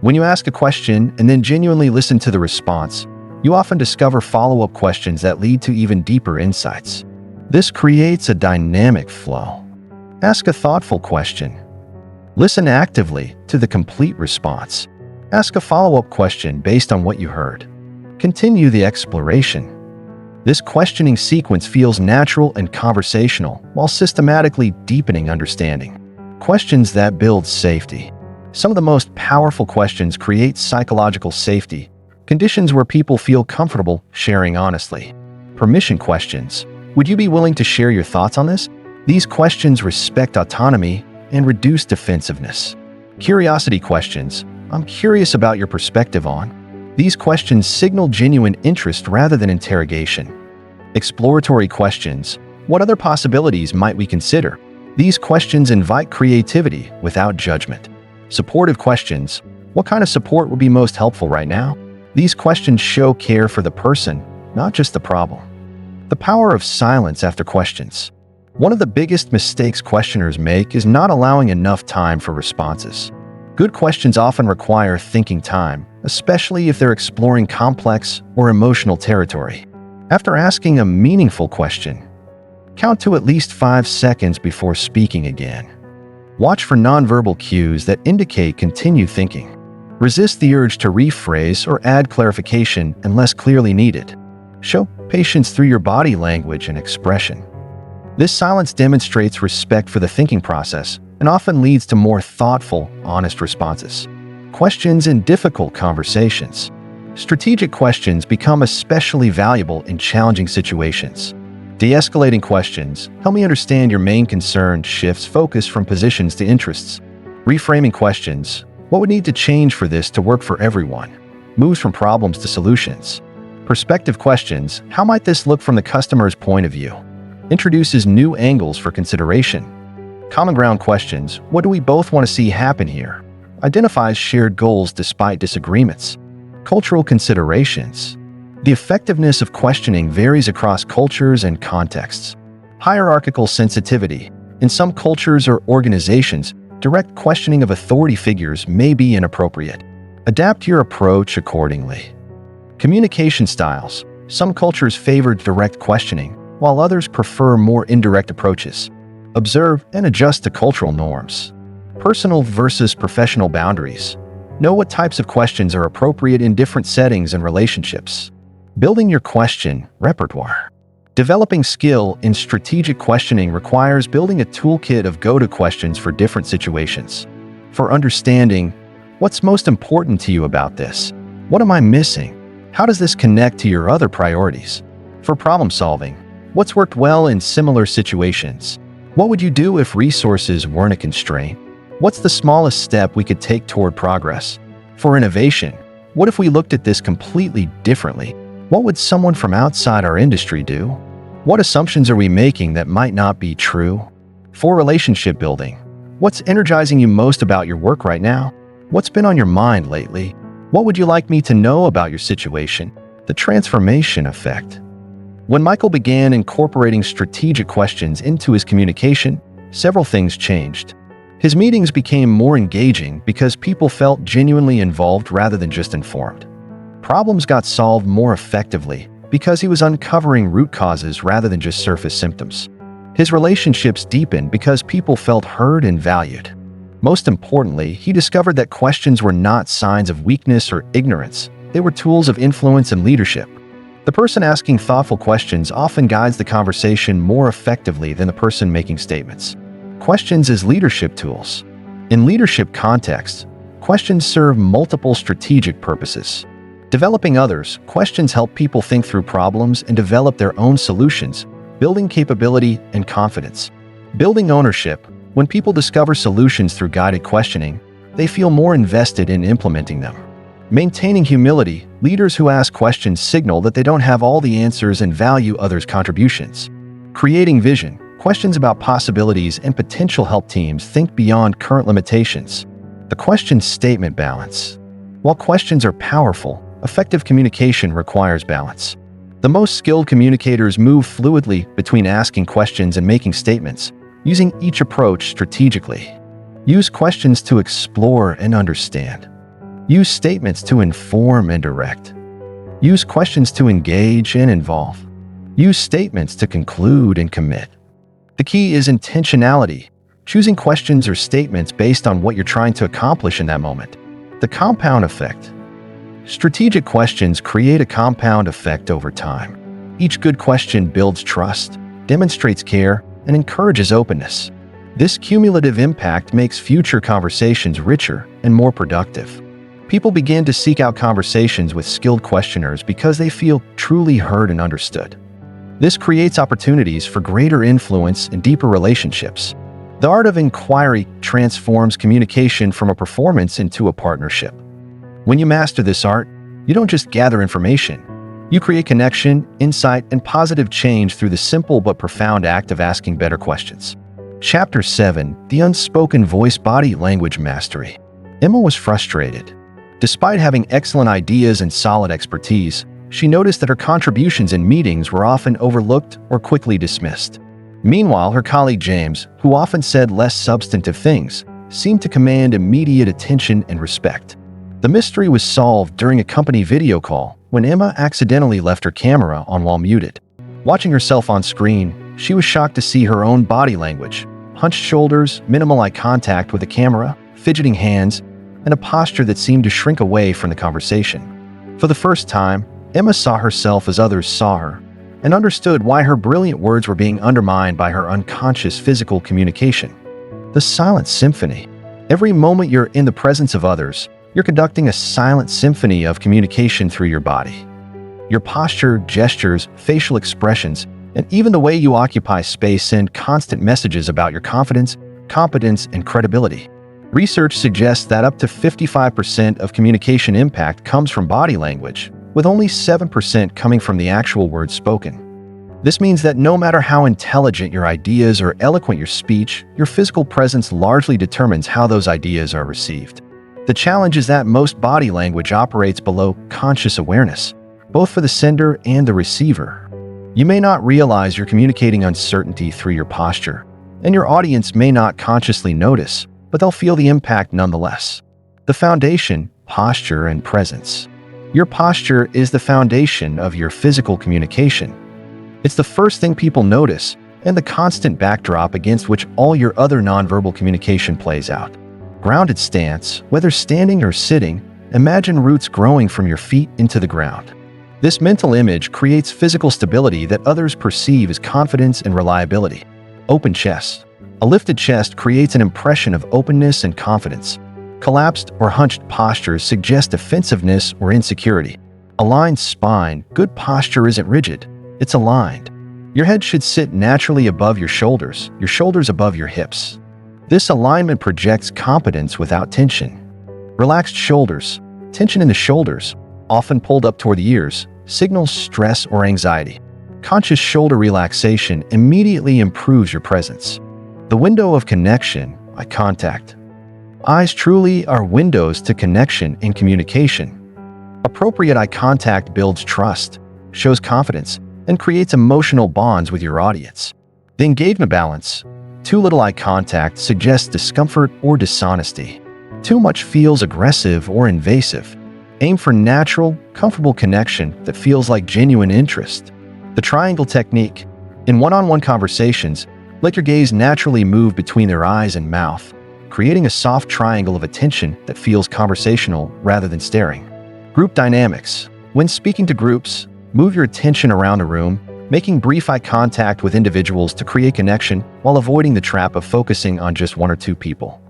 When you ask a question and then genuinely listen to the response, you often discover follow-up questions that lead to even deeper insights. This creates a dynamic flow. Ask a thoughtful question. Listen actively to the complete response. Ask a follow-up question based on what you heard. Continue the exploration. This questioning sequence feels natural and conversational while systematically deepening understanding. Questions that build safety. Some of the most powerful questions create psychological safety, conditions where people feel comfortable sharing honestly. Permission questions. Would you be willing to share your thoughts on this? These questions respect autonomy and reduce defensiveness. Curiosity questions. I'm curious about your perspective on. These questions signal genuine interest rather than interrogation. Exploratory questions. What other possibilities might we consider? These questions invite creativity without judgment. Supportive questions. What kind of support would be most helpful right now? These questions show care for the person, not just the problem. The power of silence after questions. One of the biggest mistakes questioners make is not allowing enough time for responses. Good questions often require thinking time, especially if they're exploring complex or emotional territory. After asking a meaningful question, count to at least 5 seconds before speaking again. Watch for nonverbal cues that indicate continue thinking. Resist the urge to rephrase or add clarification unless clearly needed. Show patience through your body language and expression. This silence demonstrates respect for the thinking process and often leads to more thoughtful, honest responses. Questions in difficult conversations. Strategic questions become especially valuable in challenging situations. De-escalating questions. Help me understand your main concern shifts focus from positions to interests. Reframing questions. What would need to change for this to work for everyone? Moves from problems to solutions. Perspective questions. How might this look from the customer's point of view? Introduces new angles for consideration. Common ground questions. What do we both want to see happen here? Identifies shared goals despite disagreements. Cultural considerations. The effectiveness of questioning varies across cultures and contexts. Hierarchical sensitivity. In some cultures or organizations, direct questioning of authority figures may be inappropriate. Adapt your approach accordingly. Communication styles. Some cultures favor direct questioning, while others prefer more indirect approaches. Observe and adjust to cultural norms. Personal versus professional boundaries. Know what types of questions are appropriate in different settings and relationships. Building your question repertoire. Developing skill in strategic questioning requires building a toolkit of go-to questions for different situations. For understanding, what's most important to you about this? What am I missing? How does this connect to your other priorities? For problem solving, what's worked well in similar situations? What would you do if resources weren't a constraint? What's the smallest step we could take toward progress? For innovation, what if we looked at this completely differently? What would someone from outside our industry do? What assumptions are we making that might not be true? For relationship building, what's energizing you most about your work right now? What's been on your mind lately? What would you like me to know about your situation? The transformation effect. When Michael began incorporating strategic questions into his communication, several things changed. His meetings became more engaging because people felt genuinely involved rather than just informed. Problems got solved more effectively because he was uncovering root causes rather than just surface symptoms. His relationships deepened because people felt heard and valued. Most importantly, he discovered that questions were not signs of weakness or ignorance. They were tools of influence and leadership. The person asking thoughtful questions often guides the conversation more effectively than the person making statements. Questions as leadership tools. In leadership contexts, questions serve multiple strategic purposes. Developing others, questions help people think through problems and develop their own solutions, building capability and confidence. Building ownership. When people discover solutions through guided questioning, they feel more invested in implementing them. Maintaining humility. Leaders who ask questions signal that they don't have all the answers and value others' contributions. Creating vision. Questions about possibilities and potential help teams think beyond current limitations. The question statement balance. While questions are powerful, effective communication requires balance. The most skilled communicators move fluidly between asking questions and making statements, using each approach strategically. Use questions to explore and understand. Use statements to inform and direct. Use questions to engage and involve. Use statements to conclude and commit. The key is intentionality. choosing questions or statements based on what you're trying to accomplish in that moment. The compound effect. Strategic questions create a compound effect over time. Each good question builds trust, demonstrates care, and encourages openness. This cumulative impact makes future conversations richer and more productive. People begin to seek out conversations with skilled questioners because they feel truly heard and understood. This creates opportunities for greater influence and deeper relationships. The art of inquiry transforms communication from a performance into a partnership. When you master this art, you don't just gather information. You create connection, insight, and positive change through the simple but profound act of asking better questions. Chapter 7: The Unspoken Voice Body Language Mastery. Emma was frustrated. Despite having excellent ideas and solid expertise, she noticed that her contributions in meetings were often overlooked or quickly dismissed. Meanwhile, her colleague James, who often said less substantive things, seemed to command immediate attention and respect. The mystery was solved during a company video call when Emma accidentally left her camera on while muted. Watching herself on screen, she was shocked to see her own body language: hunched shoulders, minimal eye contact with the camera, fidgeting hands, and a posture that seemed to shrink away from the conversation. For the first time, Emma saw herself as others saw her, and understood why her brilliant words were being undermined by her unconscious physical communication. The silent symphony. Every moment you're in the presence of others, you're conducting a silent symphony of communication through your body. Your posture, gestures, facial expressions, and even the way you occupy space send constant messages about your confidence, competence, and credibility. Research suggests that up to 55% of communication impact comes from body language, with only 7% coming from the actual words spoken. This means that no matter how intelligent your ideas or eloquent your speech, your physical presence largely determines how those ideas are received. The challenge is that most body language operates below conscious awareness, both for the sender and the receiver. You may not realize you're communicating uncertainty through your posture, and your audience may not consciously notice, but they'll feel the impact nonetheless. The foundation, posture, and presence. Your posture is the foundation of your physical communication. It's the first thing people notice, and the constant backdrop against which all your other nonverbal communication plays out. Grounded stance. Whether standing or sitting, imagine roots growing from your feet into the ground. This mental image creates physical stability that others perceive as confidence and reliability. Open chest. A lifted chest creates an impression of openness and confidence. Collapsed or hunched postures suggest defensiveness or insecurity. Aligned spine. Good posture isn't rigid, it's aligned. Your head should sit naturally above your shoulders above your hips. This alignment projects competence without tension. Relaxed shoulders. Tension in the shoulders, often pulled up toward the ears, signals stress or anxiety. Conscious shoulder relaxation immediately improves your presence. The window of connection, eye contact. Eyes truly are windows to connection and communication. Appropriate eye contact builds trust, shows confidence, and creates emotional bonds with your audience. The engagement balance. Too little eye contact suggests discomfort or dishonesty. Too much feels aggressive or invasive. Aim for natural, comfortable connection that feels like genuine interest. The triangle technique. In one-on-one conversations, let your gaze naturally move between their eyes and mouth, creating a soft triangle of attention that feels conversational rather than staring. Group dynamics. When speaking to groups, move your attention around the room, making brief eye contact with individuals to create connection while avoiding the trap of focusing on just one or two people.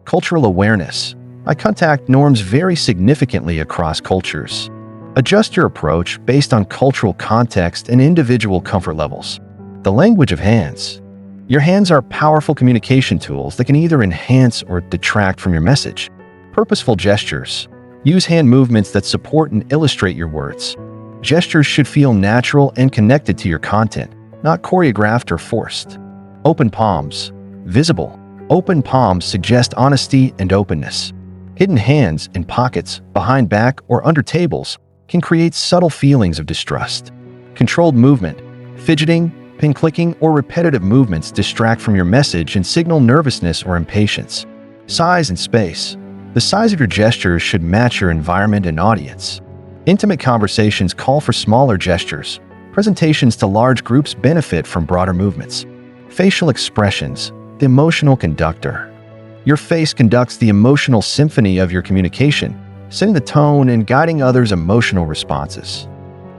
Cultural awareness. Eye contact norms vary significantly across cultures. Adjust your approach based on cultural context and individual comfort levels. The language of hands. Your hands are powerful communication tools that can either enhance or detract from your message. Purposeful gestures. Use hand movements that support and illustrate your words. Gestures should feel natural and connected to your content, not choreographed or forced. Open palms. Visible. Open palms suggest honesty and openness. Hidden hands in pockets, behind back, or under tables can create subtle feelings of distrust. Controlled movement. Fidgeting, pin clicking, or repetitive movements distract from your message and signal nervousness or impatience. Size and space. The size of your gestures should match your environment and audience. Intimate conversations call for smaller gestures. Presentations to large groups benefit from broader movements. Facial expressions. the emotional conductor. Your face conducts the emotional symphony of your communication, setting the tone and guiding others' emotional responses.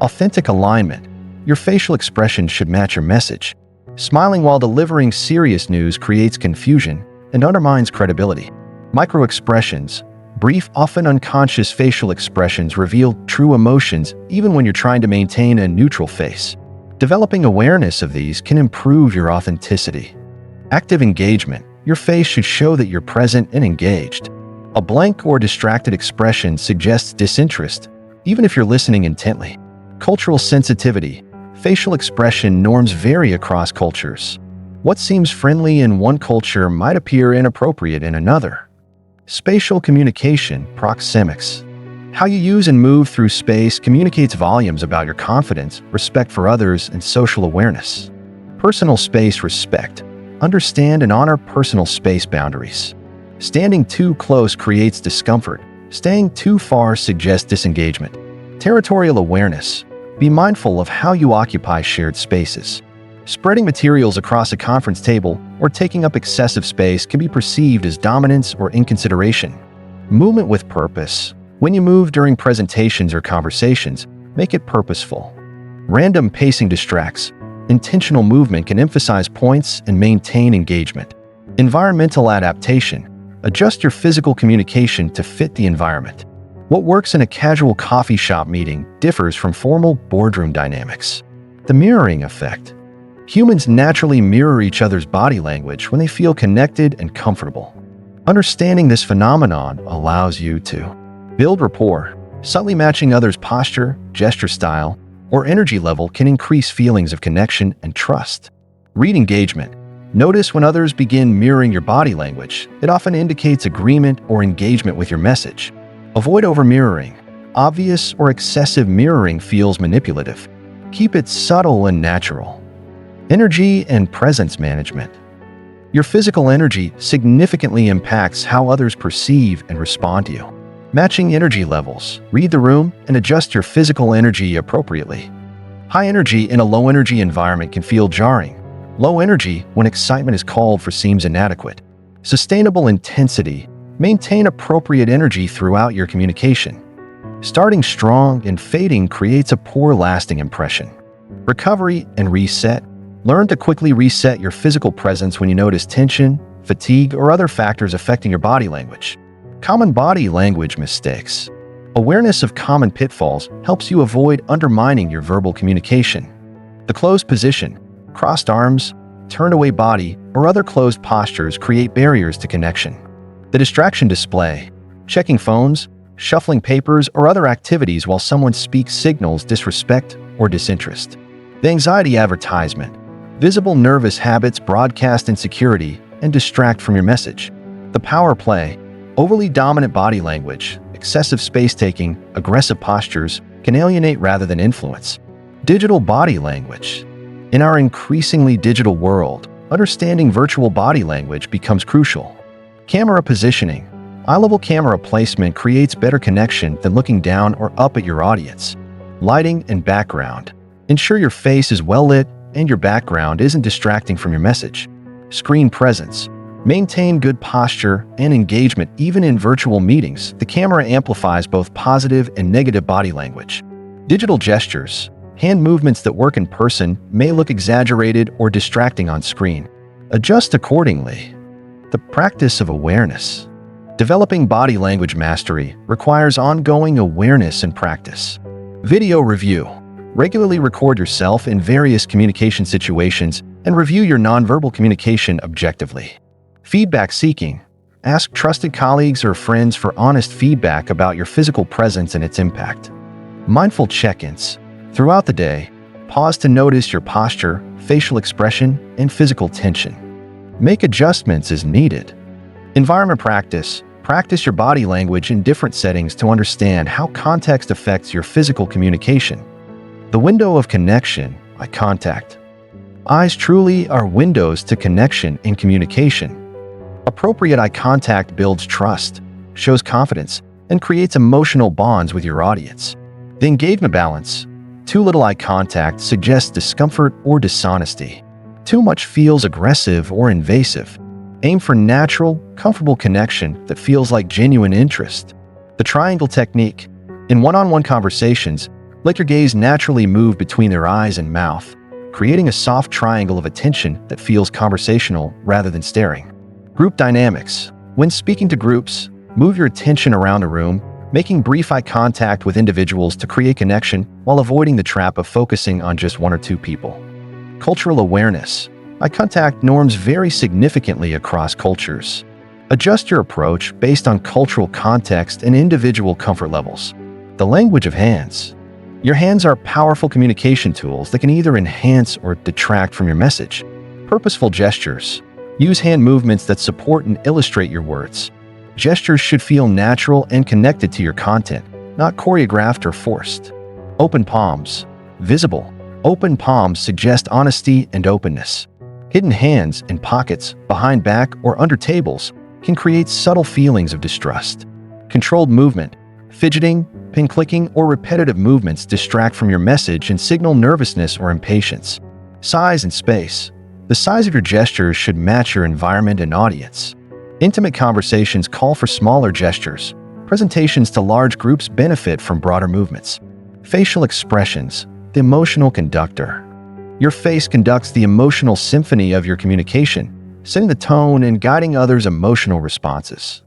Authentic alignment. Your facial expression should match your message. Smiling while delivering serious news creates confusion and undermines credibility. Microexpressions. Brief, often unconscious facial expressions reveal true emotions even when you're trying to maintain a neutral face. Developing awareness of these can improve your authenticity. Active engagement. Your face should show that you're present and engaged. A blank or distracted expression suggests disinterest, even if you're listening intently. Cultural sensitivity. Facial expression norms vary across cultures. What seems friendly in one culture might appear inappropriate in another. Spatial communication, proxemics. How you use and move through space communicates volumes about your confidence, respect for others, and social awareness. Personal space respect. Understand and honor personal space boundaries. Standing too close creates discomfort. Staying too far suggests disengagement. Territorial awareness. Be mindful of how you occupy shared spaces. Spreading materials across a conference table or taking up excessive space can be perceived as dominance or inconsideration. Movement with purpose. When you move during presentations or conversations, make it purposeful. Random pacing distracts. Intentional movement can emphasize points and maintain engagement. Environmental adaptation. Adjust your physical communication to fit the environment. What works in a casual coffee shop meeting differs from formal boardroom dynamics. The mirroring effect. Humans naturally mirror each other's body language when they feel connected and comfortable. Understanding this phenomenon allows you to build rapport. Subtly matching others' posture, gesture style, or energy level can increase feelings of connection and trust. Read engagement. Notice when others begin mirroring your body language. It often indicates agreement or engagement with your message. Avoid over-mirroring. Obvious or excessive mirroring feels manipulative. Keep it subtle and natural. Energy and presence management. Your physical energy significantly impacts how others perceive and respond to you. Matching energy levels. Read the room and adjust your physical energy appropriately. High energy in a low energy environment can feel jarring. Low energy when excitement is called for seems inadequate. Sustainable intensity. Maintain appropriate energy throughout your communication. Starting strong and fading creates a poor lasting impression. Recovery and reset. Learn to quickly reset your physical presence when you notice tension, fatigue, or other factors affecting your body language. Common body language mistakes. Awareness of common pitfalls helps you avoid undermining your verbal communication. The closed position, crossed arms, turned away body, or other closed postures create barriers to connection. The distraction display. Checking phones, shuffling papers, or other activities while someone speaks signals disrespect or disinterest. The anxiety advertisement. Visible nervous habits broadcast insecurity and distract from your message. The power play. Overly dominant body language, excessive space-taking, aggressive postures can alienate rather than influence. Digital body language. In our increasingly digital world, understanding virtual body language becomes crucial. Camera positioning. Eye-level camera placement creates better connection than looking down or up at your audience. Lighting and background. Ensure your face is well lit and your background isn't distracting from your message. Screen presence. Maintain good posture and engagement even in virtual meetings. The camera amplifies both positive and negative body language. Digital gestures. Hand movements that work in person may look exaggerated or distracting on screen. Adjust accordingly. The practice of awareness. Developing body language mastery requires ongoing awareness and practice. Video review. Regularly record yourself in various communication situations and review your nonverbal communication objectively. Feedback seeking. Ask trusted colleagues or friends for honest feedback about your physical presence and its impact. Mindful check-ins. Throughout the day, pause to notice your posture, facial expression, and physical tension. Make adjustments as needed. Environment practice. Practice your body language in different settings to understand how context affects your physical communication. The window of connection, eye contact. Eyes truly are windows to connection and communication. Appropriate eye contact builds trust, shows confidence, and creates emotional bonds with your audience. The engagement balance. Too little eye contact suggests discomfort or dishonesty. Too much feels aggressive or invasive. Aim for natural, comfortable connection that feels like genuine interest. The triangle technique. In one-on-one conversations, let your gaze naturally move between their eyes and mouth, creating a soft triangle of attention that feels conversational rather than staring. Group dynamics. When speaking to groups, move your attention around a room, making brief eye contact with individuals to create connection while avoiding the trap of focusing on just one or two people. Cultural awareness. Eye contact norms vary significantly across cultures. Adjust your approach based on cultural context and individual comfort levels. The language of hands. Your hands are powerful communication tools that can either enhance or detract from your message. Purposeful gestures. Use hand movements that support and illustrate your words. Gestures should feel natural and connected to your content, not choreographed or forced. Open palms. Visible. Open palms suggest honesty and openness. Hidden hands in pockets, behind back, or under tables can create subtle feelings of distrust. Controlled movement. Fidgeting, pin-clicking, or repetitive movements distract from your message and signal nervousness or impatience. Size and space. The size of your gestures should match your environment and audience. Intimate conversations call for smaller gestures. Presentations to large groups benefit from broader movements. Facial expressions. The emotional conductor. Your face conducts the emotional symphony of your communication, setting the tone and guiding others' emotional responses.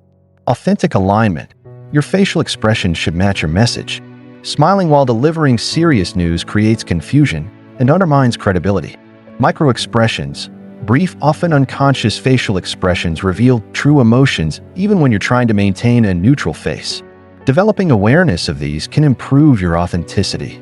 Authentic alignment. Your facial expression should match your message. Smiling while delivering serious news creates confusion and undermines credibility. Micro-expressions. Brief, often unconscious facial expressions reveal true emotions even when you're trying to maintain a neutral face. Developing awareness of these can improve your authenticity.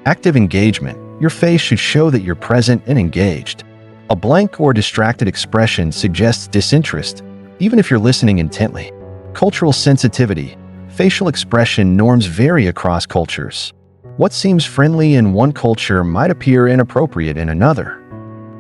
Active engagement. Your face should show that you're present and engaged. A blank or distracted expression suggests disinterest, even if you're listening intently. Cultural sensitivity. Facial expression norms vary across cultures. What seems friendly in one culture might appear inappropriate in another.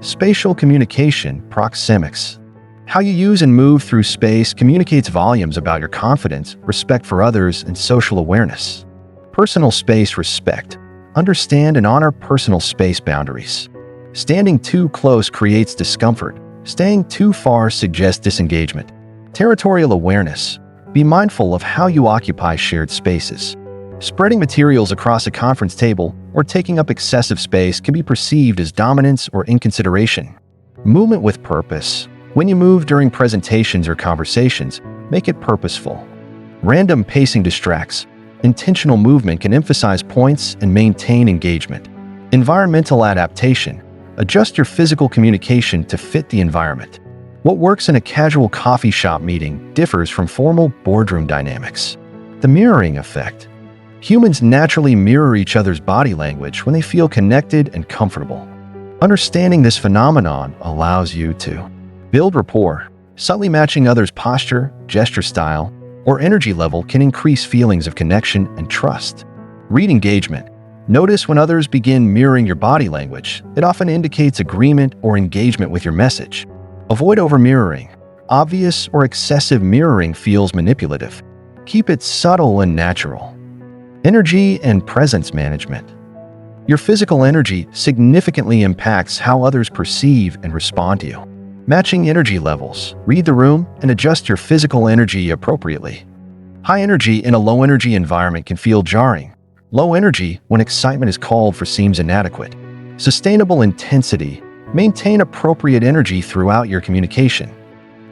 Spatial communication, proxemics. How you use and move through space communicates volumes about your confidence, respect for others, and social awareness. Personal space respect. Understand and honor personal space boundaries. Standing too close creates discomfort. Staying too far suggests disengagement. Territorial awareness. Be mindful of how you occupy shared spaces. Spreading materials across a conference table or taking up excessive space can be perceived as dominance or inconsideration. Movement with purpose. When you move during presentations or conversations, make it purposeful. Random pacing distracts. Intentional movement can emphasize points and maintain engagement. Environmental adaptation. Adjust your physical communication to fit the environment. What works in a casual coffee shop meeting differs from formal boardroom dynamics. The mirroring effect. Humans naturally mirror each other's body language when they feel connected and comfortable. Understanding this phenomenon allows you to build rapport. Subtly matching others' posture, gesture style, or energy level can increase feelings of connection and trust. Read engagement. Notice when others begin mirroring your body language. It often indicates agreement or engagement with your message. Avoid over-mirroring. Obvious or excessive mirroring feels manipulative. Keep it subtle and natural. Energy and presence management. Your physical energy significantly impacts how others perceive and respond to you. Matching energy levels. Read the room and adjust your physical energy appropriately. High energy in a low energy environment can feel jarring. Low energy when excitement is called for seems inadequate. Sustainable intensity. Maintain appropriate energy throughout your communication.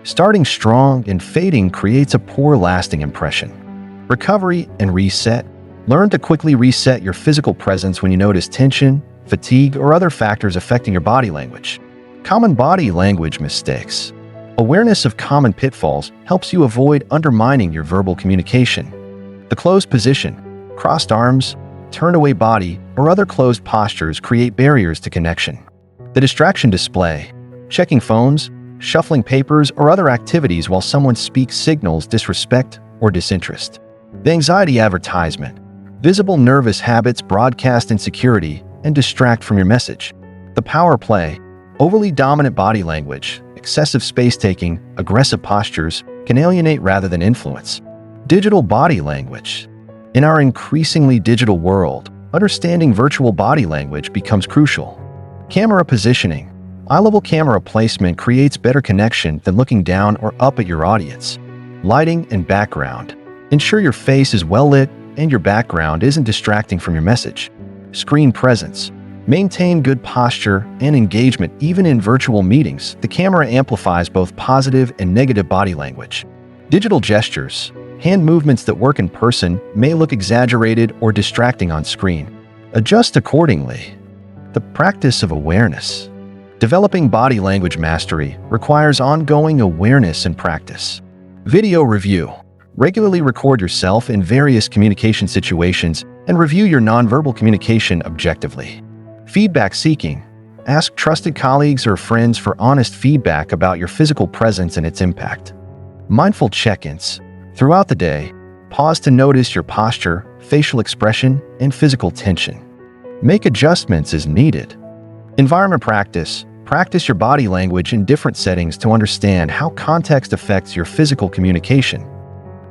Starting strong and fading creates a poor lasting impression. Recovery and reset. Learn to quickly reset your physical presence when you notice tension, fatigue, or other factors affecting your body language. Common body language mistakes. Awareness of common pitfalls helps you avoid undermining your verbal communication. The closed position, crossed arms, turned away body, or other closed postures create barriers to connection. The distraction display. Checking phones, shuffling papers, or other activities while someone speaks signals disrespect or disinterest. The anxiety advertisement. Visible nervous habits broadcast insecurity and distract from your message. The power play. Overly dominant body language, excessive space-taking, aggressive postures can alienate rather than influence. Digital body language. In our increasingly digital world, understanding virtual body language becomes crucial. Camera positioning. Eye-level camera placement creates better connection than looking down or up at your audience. Lighting and background. Ensure your face is well lit and your background isn't distracting from your message. Screen presence. Maintain good posture and engagement even in virtual meetings. The camera amplifies both positive and negative body language. Digital gestures. Hand movements that work in person may look exaggerated or distracting on screen. Adjust accordingly. The practice of awareness. Developing body language mastery requires ongoing awareness and practice. Video review. Regularly record yourself in various communication situations and review your nonverbal communication objectively. Feedback seeking. Ask trusted colleagues or friends for honest feedback about your physical presence and its impact. Mindful check-ins. Throughout the day, pause to notice your posture, facial expression, and physical tension. Make adjustments as needed. Environment practice. Practice your body language in different settings to understand how context affects your physical communication.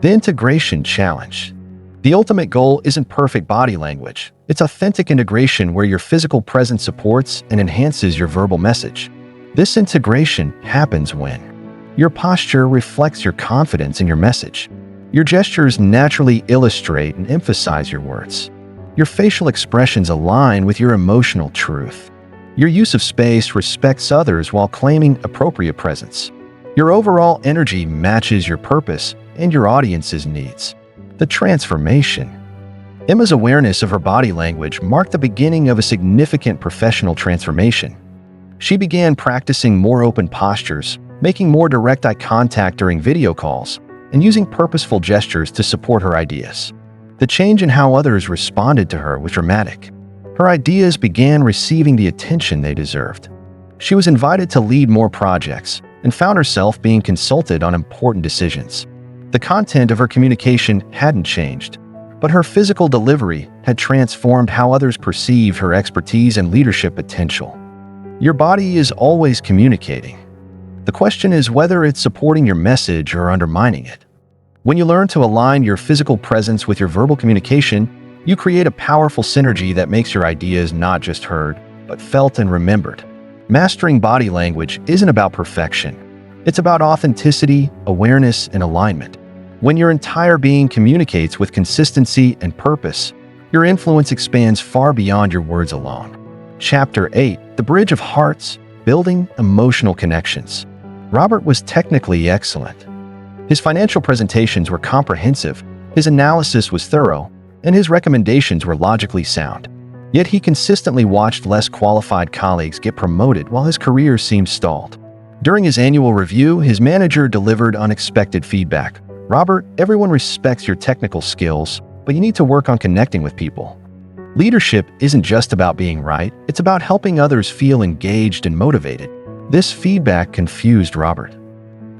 The integration challenge. The ultimate goal isn't perfect body language. It's authentic integration where your physical presence supports and enhances your verbal message. This integration happens when your posture reflects your confidence in your message. Your gestures naturally illustrate and emphasize your words. Your facial expressions align with your emotional truth. Your use of space respects others while claiming appropriate presence. Your overall energy matches your purpose and your audience's needs. The transformation. Emma's awareness of her body language marked the beginning of a significant professional transformation. She began practicing more open postures, making more direct eye contact during video calls, and using purposeful gestures to support her ideas. The change in how others responded to her was dramatic. Her ideas began receiving the attention they deserved. She was invited to lead more projects and found herself being consulted on important decisions. The content of her communication hadn't changed, but her physical delivery had transformed how others perceived her expertise and leadership potential. Your body is always communicating. The question is whether it's supporting your message or undermining it. When you learn to align your physical presence with your verbal communication, you create a powerful synergy that makes your ideas not just heard, but felt and remembered. Mastering body language isn't about perfection. It's about authenticity, awareness, and alignment. When your entire being communicates with consistency and purpose, your influence expands far beyond your words alone. Chapter 8: The Bridge of Hearts, Building Emotional Connections. Robert was technically excellent. His financial presentations were comprehensive, his analysis was thorough, and his recommendations were logically sound. Yet he consistently watched less qualified colleagues get promoted while his career seemed stalled. During his annual review, his manager delivered unexpected feedback. "Robert, everyone respects your technical skills, but you need to work on connecting with people. Leadership isn't just about being right, it's about helping others feel engaged and motivated." This feedback confused Robert.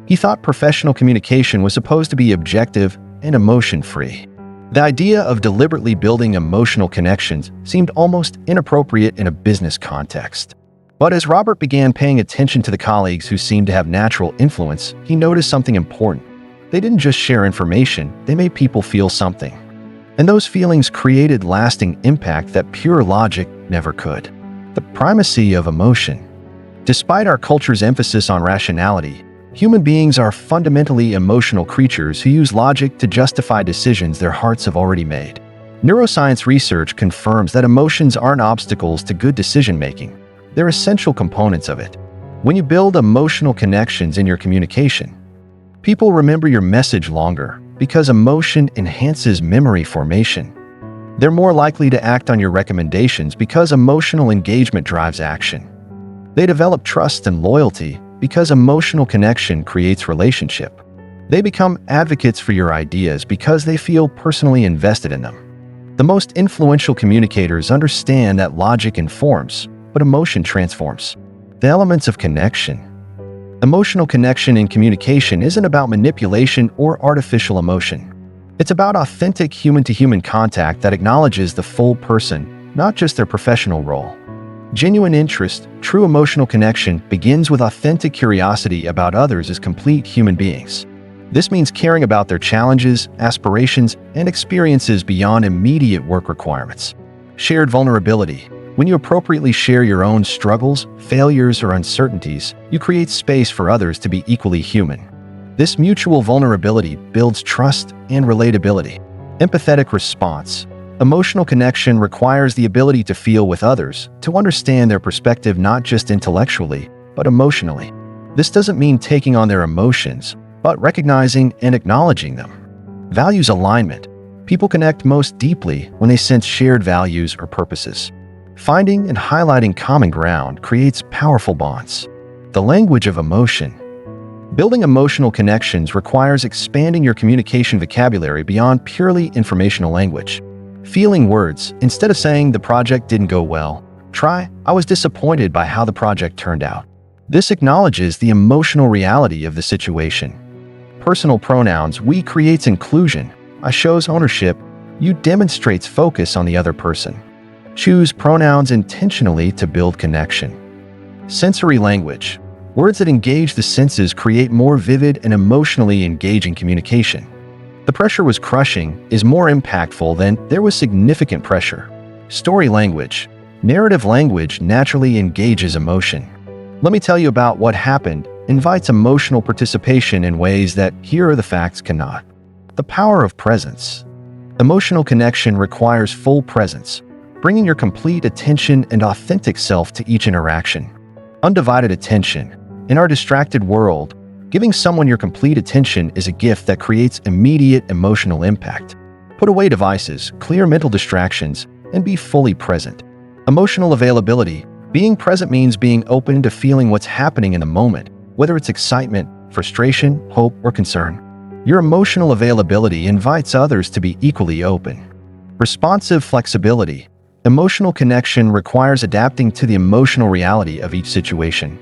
He thought professional communication was supposed to be objective and emotion-free. The idea of deliberately building emotional connections seemed almost inappropriate in a business context. But as Robert began paying attention to the colleagues who seemed to have natural influence, he noticed something important. They didn't just share information, they made people feel something. And those feelings created lasting impact that pure logic never could. The primacy of emotion. Despite our culture's emphasis on rationality, human beings are fundamentally emotional creatures who use logic to justify decisions their hearts have already made. Neuroscience research confirms that emotions aren't obstacles to good decision-making. They're essential components of it. When you build emotional connections in your communication, people remember your message longer because emotion enhances memory formation. They're more likely to act on your recommendations because emotional engagement drives action. They develop trust and loyalty because emotional connection creates relationship. They become advocates for your ideas because they feel personally invested in them. The most influential communicators understand that logic informs, but emotion transforms. The elements of connection. Emotional connection in communication isn't about manipulation or artificial emotion. It's about authentic human-to-human contact that acknowledges the full person, not just their professional role. Genuine interest, true emotional connection begins with authentic curiosity about others as complete human beings. This means caring about their challenges, aspirations, and experiences beyond immediate work requirements. Shared vulnerability. When you appropriately share your own struggles, failures, or uncertainties, you create space for others to be equally human. This mutual vulnerability builds trust and relatability. Empathetic response. Emotional connection requires the ability to feel with others, to understand their perspective not just intellectually, but emotionally. This doesn't mean taking on their emotions, but recognizing and acknowledging them. Values alignment. People connect most deeply when they sense shared values or purposes. Finding and highlighting common ground creates powerful bonds. The language of emotion. Building emotional connections requires expanding your communication vocabulary beyond purely informational language. Feeling words. Instead of saying the project didn't go well, try, I was disappointed by how the project turned out. This acknowledges the emotional reality of the situation. Personal pronouns. We creates inclusion. I shows ownership. You demonstrates focus on the other person. Choose pronouns intentionally to build connection. Sensory language. Words that engage the senses create more vivid and emotionally engaging communication. The pressure was crushing is more impactful than there was significant pressure. Story language. Narrative language naturally engages emotion. Let me tell you about what happened invites emotional participation in ways that here are the facts cannot. The power of presence. Emotional connection requires full presence, bringing your complete attention and authentic self to each interaction. Undivided attention. In our distracted world, giving someone your complete attention is a gift that creates immediate emotional impact. Put away devices, clear mental distractions, and be fully present. Emotional availability. Being present means being open to feeling what's happening in the moment, whether it's excitement, frustration, hope, or concern. Your emotional availability invites others to be equally open. Responsive flexibility. Emotional connection requires adapting to the emotional reality of each situation.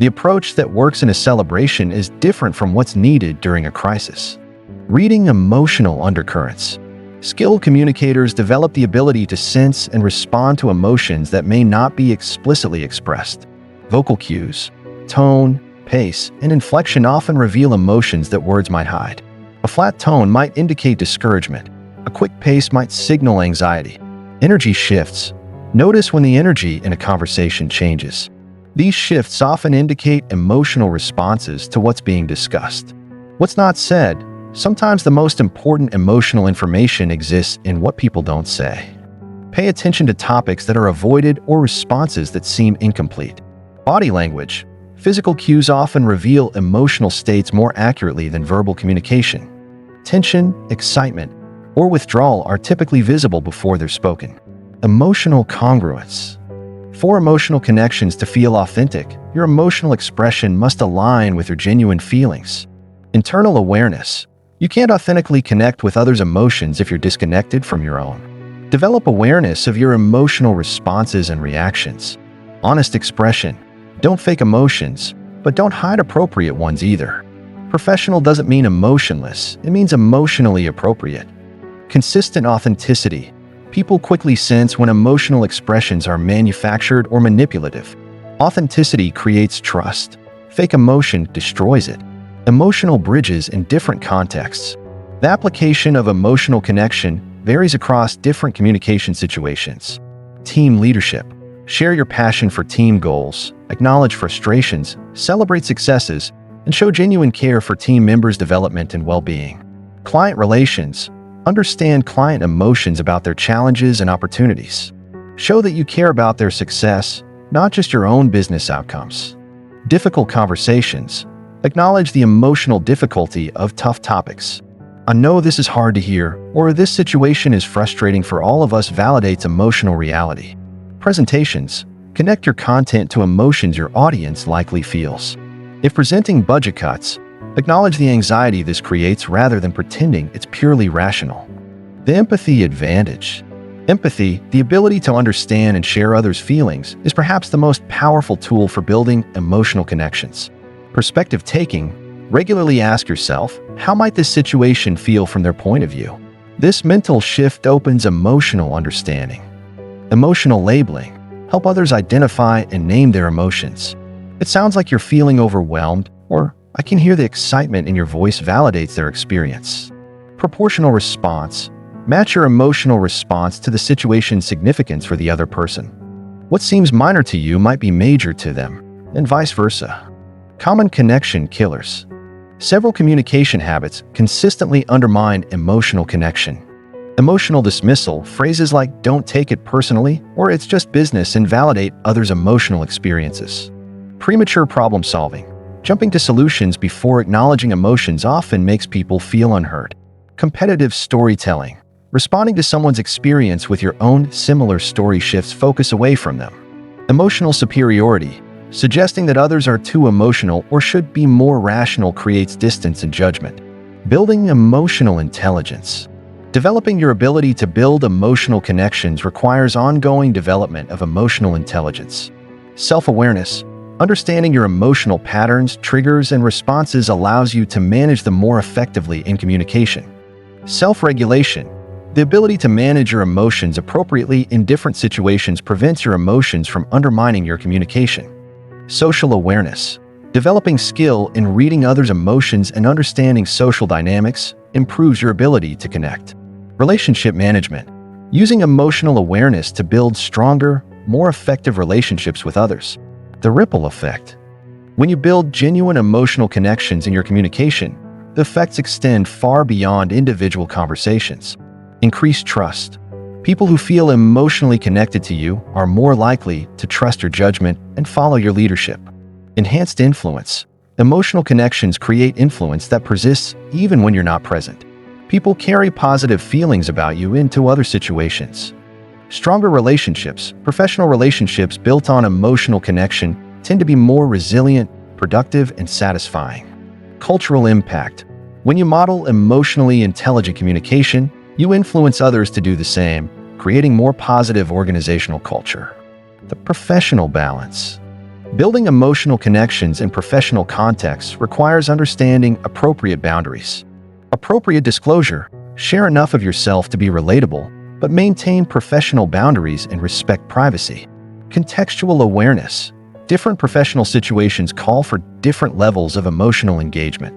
The approach that works in a celebration is different from what's needed during a crisis. Reading emotional undercurrents. Skilled communicators develop the ability to sense and respond to emotions that may not be explicitly expressed. Vocal cues, tone, pace, and inflection often reveal emotions that words might hide. A flat tone might indicate discouragement. A quick pace might signal anxiety. Energy shifts. Notice when the energy in a conversation changes. These shifts often indicate emotional responses to what's being discussed. What's not said. Sometimes the most important emotional information exists in what people don't say. Pay attention to topics that are avoided or responses that seem incomplete. Body language. Physical cues often reveal emotional states more accurately than verbal communication. Tension, excitement, or withdrawal are typically visible before they're spoken. Emotional congruence. For emotional connections to feel authentic, your emotional expression must align with your genuine feelings. Internal awareness. You can't authentically connect with others' emotions if you're disconnected from your own. Develop awareness of your emotional responses and reactions. Honest expression. Don't fake emotions, but don't hide appropriate ones either. Professional doesn't mean emotionless, it means emotionally appropriate. Consistent authenticity. People quickly sense when emotional expressions are manufactured or manipulative. Authenticity creates trust. Fake emotion destroys it. Emotional bridges in different contexts. The application of emotional connection varies across different communication situations. Team leadership. Share your passion for team goals, acknowledge frustrations, celebrate successes, and show genuine care for team members' development and well-being. Client relations. Understand client emotions about their challenges and opportunities. Show that you care about their success, not just your own business outcomes. Difficult conversations. Acknowledge the emotional difficulty of tough topics. I know this is hard to hear, or this situation is frustrating for all of us validates emotional reality. Presentations. Connect your content to emotions your audience likely feels. If presenting budget cuts, acknowledge the anxiety this creates rather than pretending it's purely rational. The empathy advantage. Empathy, the ability to understand and share others' feelings, is perhaps the most powerful tool for building emotional connections. Perspective taking. Regularly ask yourself, how might this situation feel from their point of view? This mental shift opens emotional understanding. Emotional labeling. Help others identify and name their emotions. It sounds like you're feeling overwhelmed, or I can hear the excitement in your voice validates their experience. Proportional response. Match your emotional response to the situation's significance for the other person. What seems minor to you might be major to them, and vice versa. Common connection killers. Several communication habits consistently undermine emotional connection. Emotional dismissal, phrases like "don't take it personally" or "it's just business," invalidate others' emotional experiences. Premature problem solving. Jumping to solutions before acknowledging emotions often makes people feel unheard. Competitive storytelling. Responding to someone's experience with your own similar story shifts focus away from them. Emotional superiority. Suggesting that others are too emotional or should be more rational creates distance and judgment. Building emotional intelligence. Developing your ability to build emotional connections requires ongoing development of emotional intelligence. Self-awareness. Understanding your emotional patterns, triggers, and responses allows you to manage them more effectively in communication. Self-regulation. The ability to manage your emotions appropriately in different situations prevents your emotions from undermining your communication. Social awareness. Developing skill in reading others' emotions and understanding social dynamics improves your ability to connect. Relationship management. Using emotional awareness to build stronger, more effective relationships with others. The ripple effect. When you build genuine emotional connections in your communication, the effects extend far beyond individual conversations. Increase trust. People who feel emotionally connected to you are more likely to trust your judgment and follow your leadership. Enhanced influence. Emotional connections create influence that persists even when you're not present. People carry positive feelings about you into other situations. Stronger relationships. Professional relationships built on emotional connection tend to be more resilient, productive, and satisfying. Cultural impact. When you model emotionally intelligent communication, you influence others to do the same, creating more positive organizational culture. The professional balance. Building emotional connections in professional contexts requires understanding appropriate boundaries. Appropriate disclosure. Share enough of yourself to be relatable, but maintain professional boundaries and respect privacy. Contextual awareness. Different professional situations call for different levels of emotional engagement.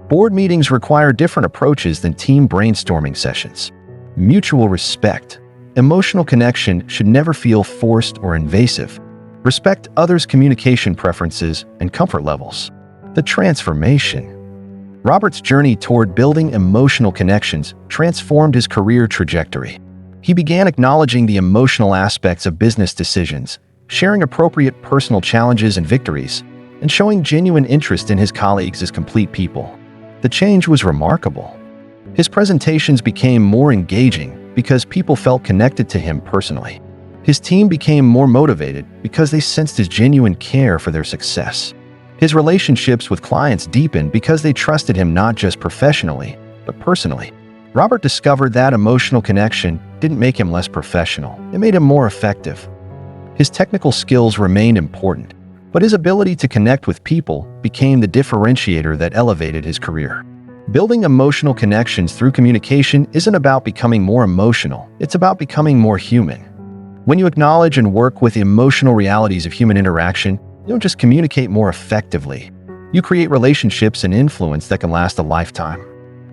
Board meetings require different approaches than team brainstorming sessions. Mutual respect. Emotional connection should never feel forced or invasive. Respect others' communication preferences and comfort levels. The transformation. Robert's journey toward building emotional connections transformed his career trajectory. He began acknowledging the emotional aspects of business decisions, sharing appropriate personal challenges and victories, and showing genuine interest in his colleagues as complete people. The change was remarkable. His presentations became more engaging because people felt connected to him personally. His team became more motivated because they sensed his genuine care for their success. His relationships with clients deepened because they trusted him not just professionally, but personally. Robert discovered that emotional connection didn't make him less professional, it made him more effective. His technical skills remained important, but his ability to connect with people became the differentiator that elevated his career. Building emotional connections through communication isn't about becoming more emotional, it's about becoming more human. When you acknowledge and work with the emotional realities of human interaction, you don't just communicate more effectively. You create relationships and influence that can last a lifetime.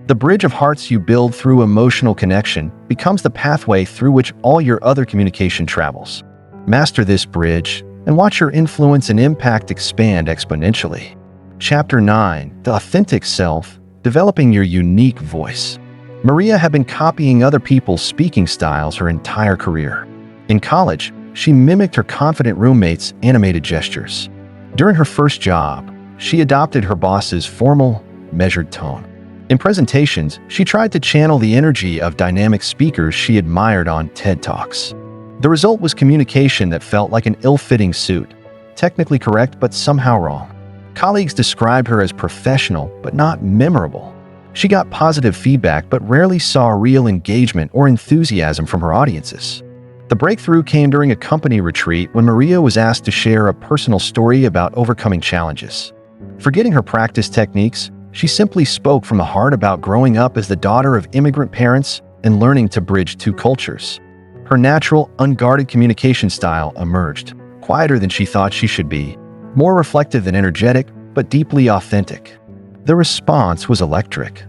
The bridge of hearts you build through emotional connection becomes the pathway through which all your other communication travels. Master this bridge and watch your influence and impact expand exponentially. Chapter 9. The Authentic Self. Developing your unique voice. Maria had been copying other people's speaking styles her entire career. In college, she mimicked her confident roommates' animated gestures. During her first job, she adopted her boss's formal, measured tone. In presentations, she tried to channel the energy of dynamic speakers she admired on TED Talks. The result was communication that felt like an ill-fitting suit, technically correct but somehow wrong. Colleagues described her as professional but not memorable. She got positive feedback but rarely saw real engagement or enthusiasm from her audiences. The breakthrough came during a company retreat when Maria was asked to share a personal story about overcoming challenges. Forgetting her practice techniques, she simply spoke from the heart about growing up as the daughter of immigrant parents and learning to bridge two cultures. Her natural, unguarded communication style emerged, quieter than she thought she should be, more reflective than energetic, but deeply authentic. The response was electric.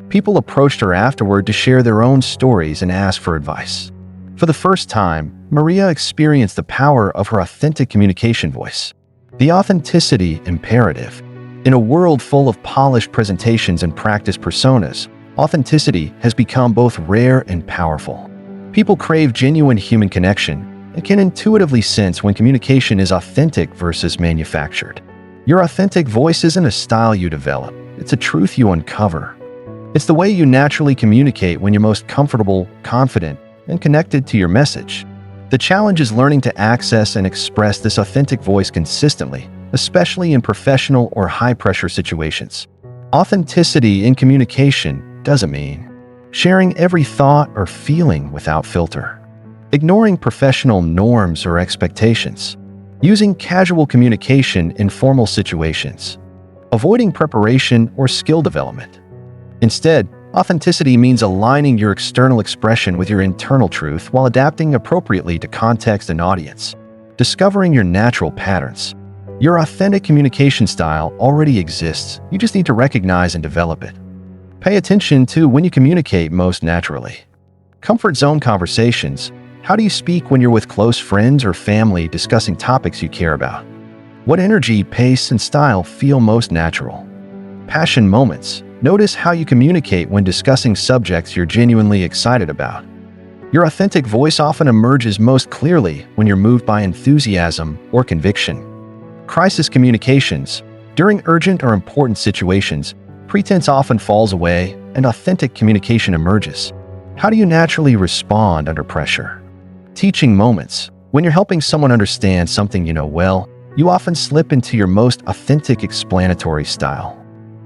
People approached her afterward to share their own stories and ask for advice. For the first time, Maria experienced the power of her authentic communication voice. The authenticity imperative. In a world full of polished presentations and practiced personas, authenticity has become both rare and powerful. People crave genuine human connection and can intuitively sense when communication is authentic versus manufactured. Your authentic voice isn't a style you develop, it's a truth you uncover. It's the way you naturally communicate when you're most comfortable, confident, and connected to your message. The challenge is learning to access and express this authentic voice consistently, especially in professional or high-pressure situations. Authenticity in communication doesn't mean sharing every thought or feeling without filter, ignoring professional norms or expectations, using casual communication in formal situations, avoiding preparation or skill development. Instead, authenticity means aligning your external expression with your internal truth while adapting appropriately to context and audience, discovering your natural patterns. Your authentic communication style already exists, you just need to recognize and develop it. Pay attention to when you communicate most naturally. Comfort zone conversations. How do you speak when you're with close friends or family discussing topics you care about? What energy, pace, and style feel most natural? Passion moments. Notice how you communicate when discussing subjects you're genuinely excited about. Your authentic voice often emerges most clearly when you're moved by enthusiasm or conviction. Crisis communications. During urgent or important situations, pretense often falls away and authentic communication emerges. How do you naturally respond under pressure? Teaching moments. When you're helping someone understand something you know well, you often slip into your most authentic explanatory style.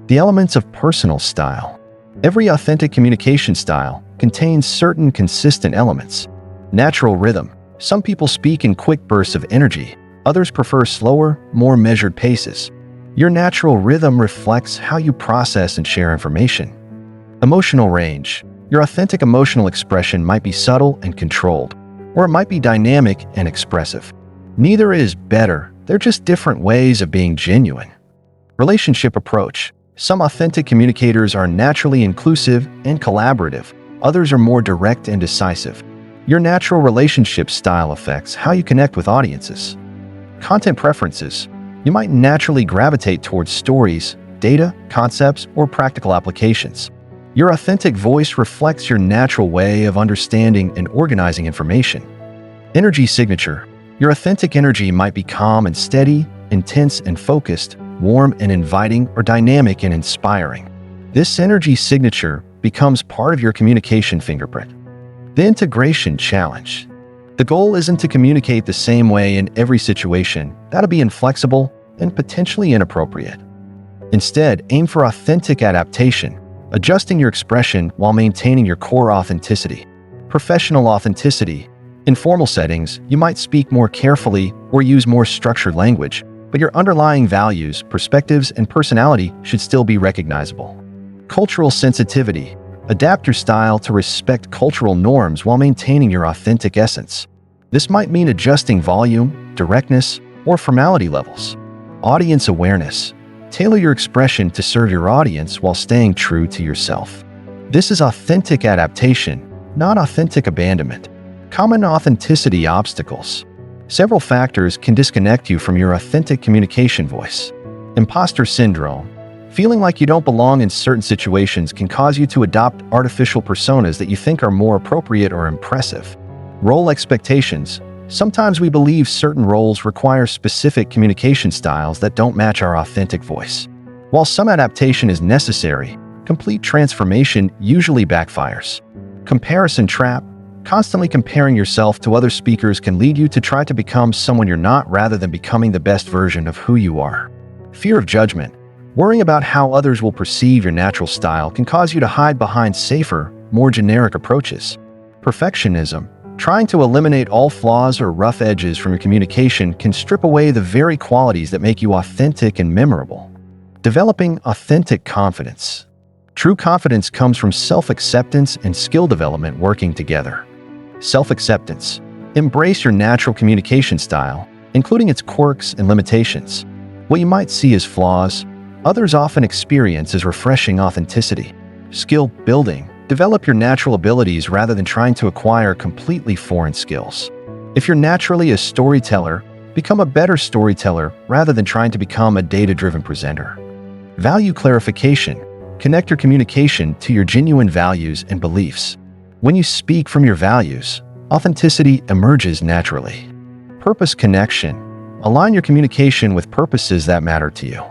The elements of personal style. Every authentic communication style contains certain consistent elements. Natural rhythm. Some people speak in quick bursts of energy. Others prefer slower, more measured paces. Your natural rhythm reflects how you process and share information. Emotional range. Your authentic emotional expression might be subtle and controlled, or it might be dynamic and expressive. Neither is better, they're just different ways of being genuine. Relationship approach. Some authentic communicators are naturally inclusive and collaborative. Others are more direct and decisive. Your natural relationship style affects how you connect with audiences. Content preferences. You might naturally gravitate towards stories, data, concepts, or practical applications. Your authentic voice reflects your natural way of understanding and organizing information. Energy signature. Your authentic energy might be calm and steady, intense and focused, warm and inviting, or dynamic and inspiring. This energy signature becomes part of your communication fingerprint. The integration challenge. The goal isn't to communicate the same way in every situation. That'll be inflexible and potentially inappropriate. Instead, aim for authentic adaptation, adjusting your expression while maintaining your core authenticity. Professional authenticity. In formal settings, you might speak more carefully or use more structured language, but your underlying values, perspectives, and personality should still be recognizable. Cultural sensitivity. Adapt your style to respect cultural norms while maintaining your authentic essence. This might mean adjusting volume, directness, or formality levels. Audience awareness. Tailor your expression to serve your audience while staying true to yourself. This is authentic adaptation, not authentic abandonment. Common authenticity obstacles. Several factors can disconnect you from your authentic communication voice. Imposter syndrome. Feeling like you don't belong in certain situations can cause you to adopt artificial personas that you think are more appropriate or impressive. Role expectations. Sometimes we believe certain roles require specific communication styles that don't match our authentic voice. While some adaptation is necessary, complete transformation usually backfires. Comparison trap. Constantly comparing yourself to other speakers can lead you to try to become someone you're not rather than becoming the best version of who you are. Fear of judgment. Worrying about how others will perceive your natural style can cause you to hide behind safer, more generic approaches. Perfectionism. Trying to eliminate all flaws or rough edges from your communication can strip away the very qualities that make you authentic and memorable. Developing authentic confidence. True confidence comes from self-acceptance and skill development working together. Self-acceptance. Embrace your natural communication style, including its quirks and limitations. What you might see as flaws, others often experience as refreshing authenticity. Skill building. Develop your natural abilities rather than trying to acquire completely foreign skills. If you're naturally a storyteller, become a better storyteller rather than trying to become a data-driven presenter. Value clarification. Connect your communication to your genuine values and beliefs. When you speak from your values, authenticity emerges naturally. Purpose connection. Align your communication with purposes that matter to you.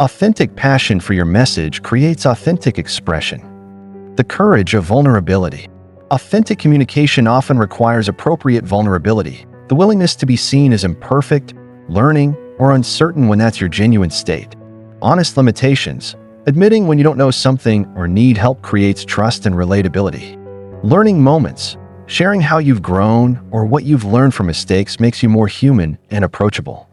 Authentic passion for your message creates authentic expression. The courage of vulnerability. Authentic communication often requires appropriate vulnerability, the willingness to be seen as imperfect, learning, or uncertain when that's your genuine state. Honest limitations. Admitting when you don't know something or need help creates trust and relatability. Learning moments. Sharing how you've grown or what you've learned from mistakes makes you more human and approachable.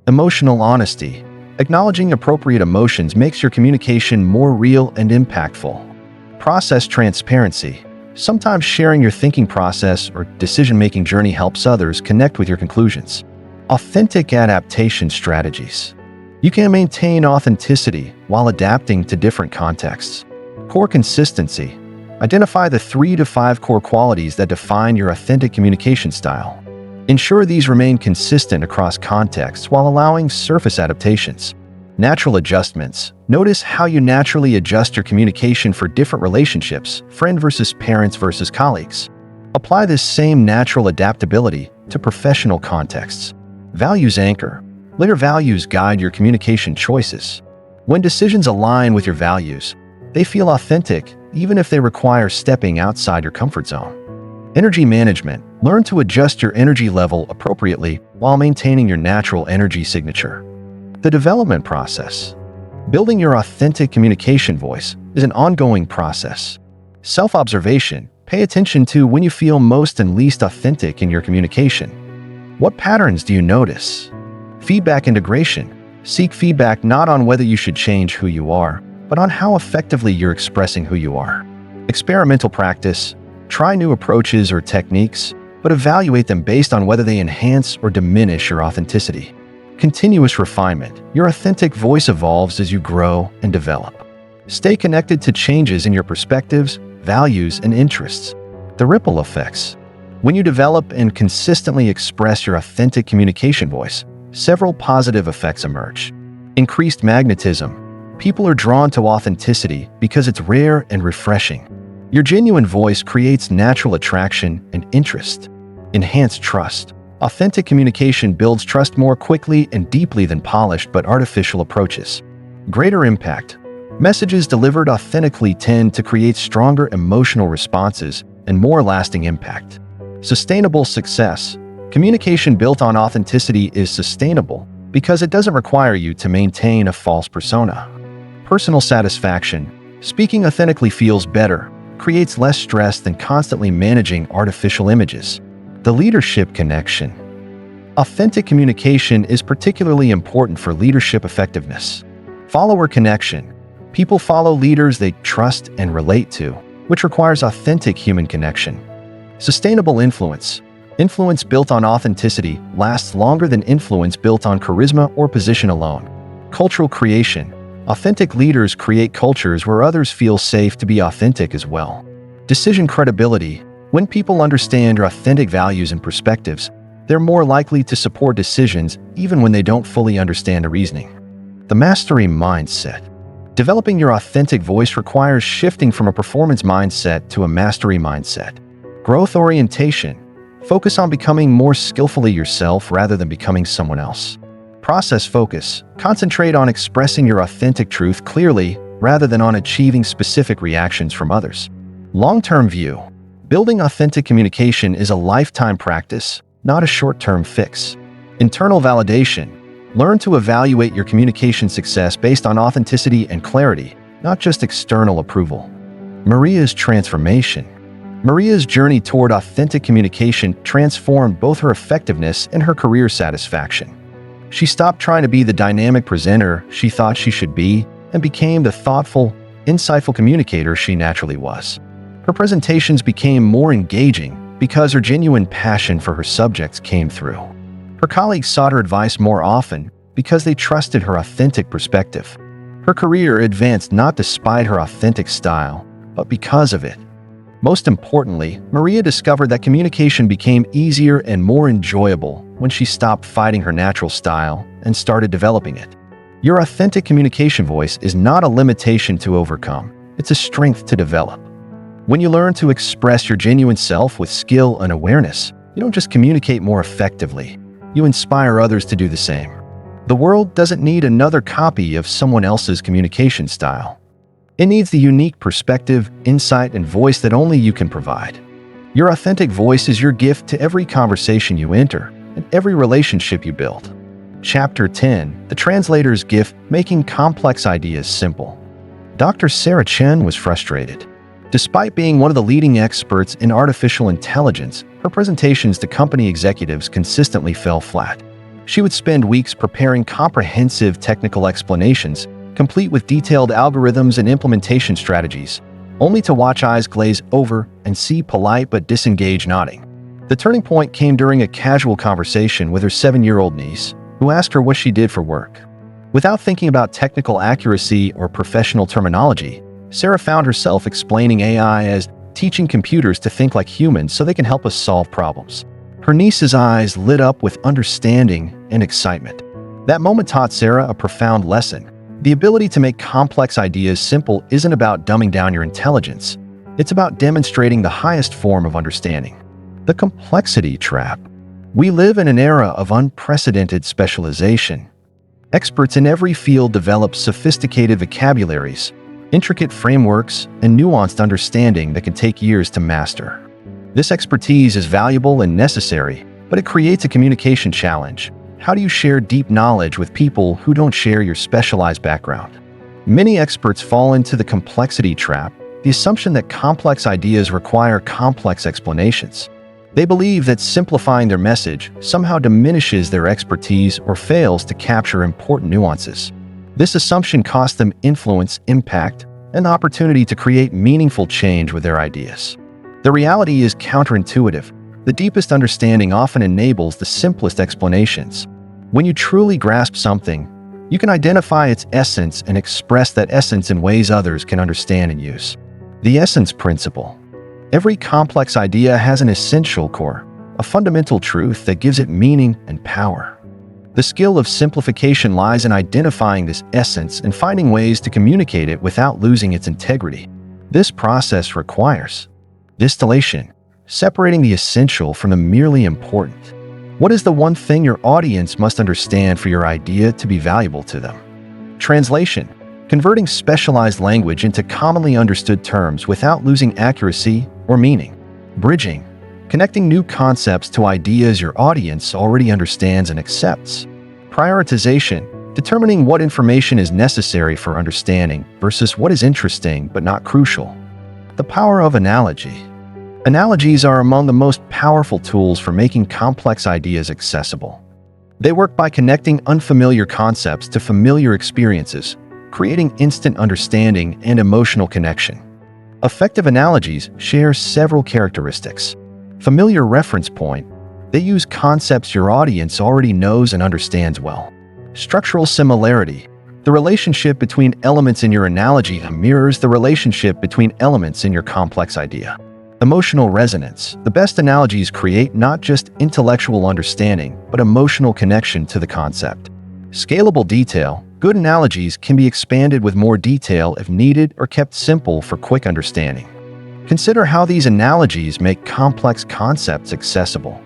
Emotional honesty. Acknowledging appropriate emotions makes your communication more real and impactful. Process transparency. Sometimes sharing your thinking process or decision-making journey helps others connect with your conclusions. Authentic adaptation strategies. You can maintain authenticity while adapting to different contexts. Core consistency. Identify the 3 to 5 core qualities that define your authentic communication style. Ensure these remain consistent across contexts while allowing surface adaptations. Natural adjustments. Notice how you naturally adjust your communication for different relationships, friend versus parents versus colleagues. Apply this same natural adaptability to professional contexts. Values anchor. Let your values guide your communication choices. When decisions align with your values, they feel authentic, even if they require stepping outside your comfort zone. Energy management. Learn to adjust your energy level appropriately while maintaining your natural energy signature. The development process. Building your authentic communication voice is an ongoing process. Self-observation. Pay attention to when you feel most and least authentic in your communication. What patterns do you notice? Feedback integration. Seek feedback not on whether you should change who you are, but on how effectively you're expressing who you are. Experimental practice. Try new approaches or techniques, but evaluate them based on whether they enhance or diminish your authenticity. Continuous refinement. Your authentic voice evolves as you grow and develop. Stay connected to changes in your perspectives, values, and interests. The ripple effects. When you develop and consistently express your authentic communication voice, several positive effects emerge. Increased magnetism. People are drawn to authenticity because it's rare and refreshing. Your genuine voice creates natural attraction and interest. Enhanced trust. Authentic communication builds trust more quickly and deeply than polished but artificial approaches. Greater impact. Messages delivered authentically tend to create stronger emotional responses and more lasting impact. Sustainable success. Communication built on authenticity is sustainable because it doesn't require you to maintain a false persona. Personal satisfaction. Speaking authentically feels better, creates less stress than constantly managing artificial images. The leadership connection. Authentic communication is particularly important for leadership effectiveness. Follower connection. People follow leaders they trust and relate to, which requires authentic human connection. Sustainable influence. Influence built on authenticity lasts longer than influence built on charisma or position alone. Cultural creation. Authentic leaders create cultures where others feel safe to be authentic as well. Decision credibility. When people understand your authentic values and perspectives, they're more likely to support decisions even when they don't fully understand the reasoning. The mastery mindset. Developing your authentic voice requires shifting from a performance mindset to a mastery mindset. Growth orientation. Focus on becoming more skillfully yourself rather than becoming someone else. Process focus. Concentrate on expressing your authentic truth clearly rather than on achieving specific reactions from others. Long-term view. Building authentic communication is a lifetime practice, not a short-term fix. Internal validation. Learn to evaluate your communication success based on authenticity and clarity, not just external approval. Maria's transformation. Maria's journey toward authentic communication transformed both her effectiveness and her career satisfaction. She stopped trying to be the dynamic presenter she thought she should be and became the thoughtful, insightful communicator she naturally was. Her presentations became more engaging because her genuine passion for her subjects came through. Her colleagues sought her advice more often because they trusted her authentic perspective. Her career advanced not despite her authentic style, but because of it. Most importantly, Maria discovered that communication became easier and more enjoyable when she stopped fighting her natural style and started developing it. Your authentic communication voice is not a limitation to overcome, it's a strength to develop. When you learn to express your genuine self with skill and awareness, you don't just communicate more effectively, you inspire others to do the same. The world doesn't need another copy of someone else's communication style. It needs the unique perspective, insight, and voice that only you can provide. Your authentic voice is your gift to every conversation you enter and every relationship you build. Chapter 10: The Translator's Gift: Making Complex Ideas Simple. Dr. Sarah Chen was frustrated. Despite being one of the leading experts in artificial intelligence, her presentations to company executives consistently fell flat. She would spend weeks preparing comprehensive technical explanations, complete with detailed algorithms and implementation strategies, only to watch eyes glaze over and see polite but disengaged nodding. The turning point came during a casual conversation with her 7-year-old niece, who asked her what she did for work. Without thinking about technical accuracy or professional terminology, Sarah found herself explaining AI as teaching computers to think like humans so they can help us solve problems. Her niece's eyes lit up with understanding and excitement. That moment taught Sarah a profound lesson. The ability to make complex ideas simple isn't about dumbing down your intelligence. It's about demonstrating the highest form of understanding. The complexity trap. We live in an era of unprecedented specialization. Experts in every field develop sophisticated vocabularies, intricate frameworks, and nuanced understanding that can take years to master. This expertise is valuable and necessary, but it creates a communication challenge. How do you share deep knowledge with people who don't share your specialized background? Many experts fall into the complexity trap, the assumption that complex ideas require complex explanations. They believe that simplifying their message somehow diminishes their expertise or fails to capture important nuances. This assumption costs them influence, impact, and the opportunity to create meaningful change with their ideas. The reality is counterintuitive. The deepest understanding often enables the simplest explanations. When you truly grasp something, you can identify its essence and express that essence in ways others can understand and use. The essence principle. Every complex idea has an essential core, a fundamental truth that gives it meaning and power. The skill of simplification lies in identifying this essence and finding ways to communicate it without losing its integrity. This process requires distillation, separating the essential from the merely important. What is the one thing your audience must understand for your idea to be valuable to them? Translation, converting specialized language into commonly understood terms without losing accuracy or meaning. Bridging, connecting new concepts to ideas your audience already understands and accepts. Prioritization, determining what information is necessary for understanding versus what is interesting but not crucial. The power of analogy. Analogies are among the most powerful tools for making complex ideas accessible. They work by connecting unfamiliar concepts to familiar experiences, creating instant understanding and emotional connection. Effective analogies share several characteristics. Familiar reference point. They use concepts your audience already knows and understands well. Structural similarity. The relationship between elements in your analogy mirrors the relationship between elements in your complex idea. Emotional resonance. The best analogies create not just intellectual understanding, but emotional connection to the concept. Scalable detail. Good analogies can be expanded with more detail if needed or kept simple for quick understanding. Consider how these analogies make complex concepts accessible.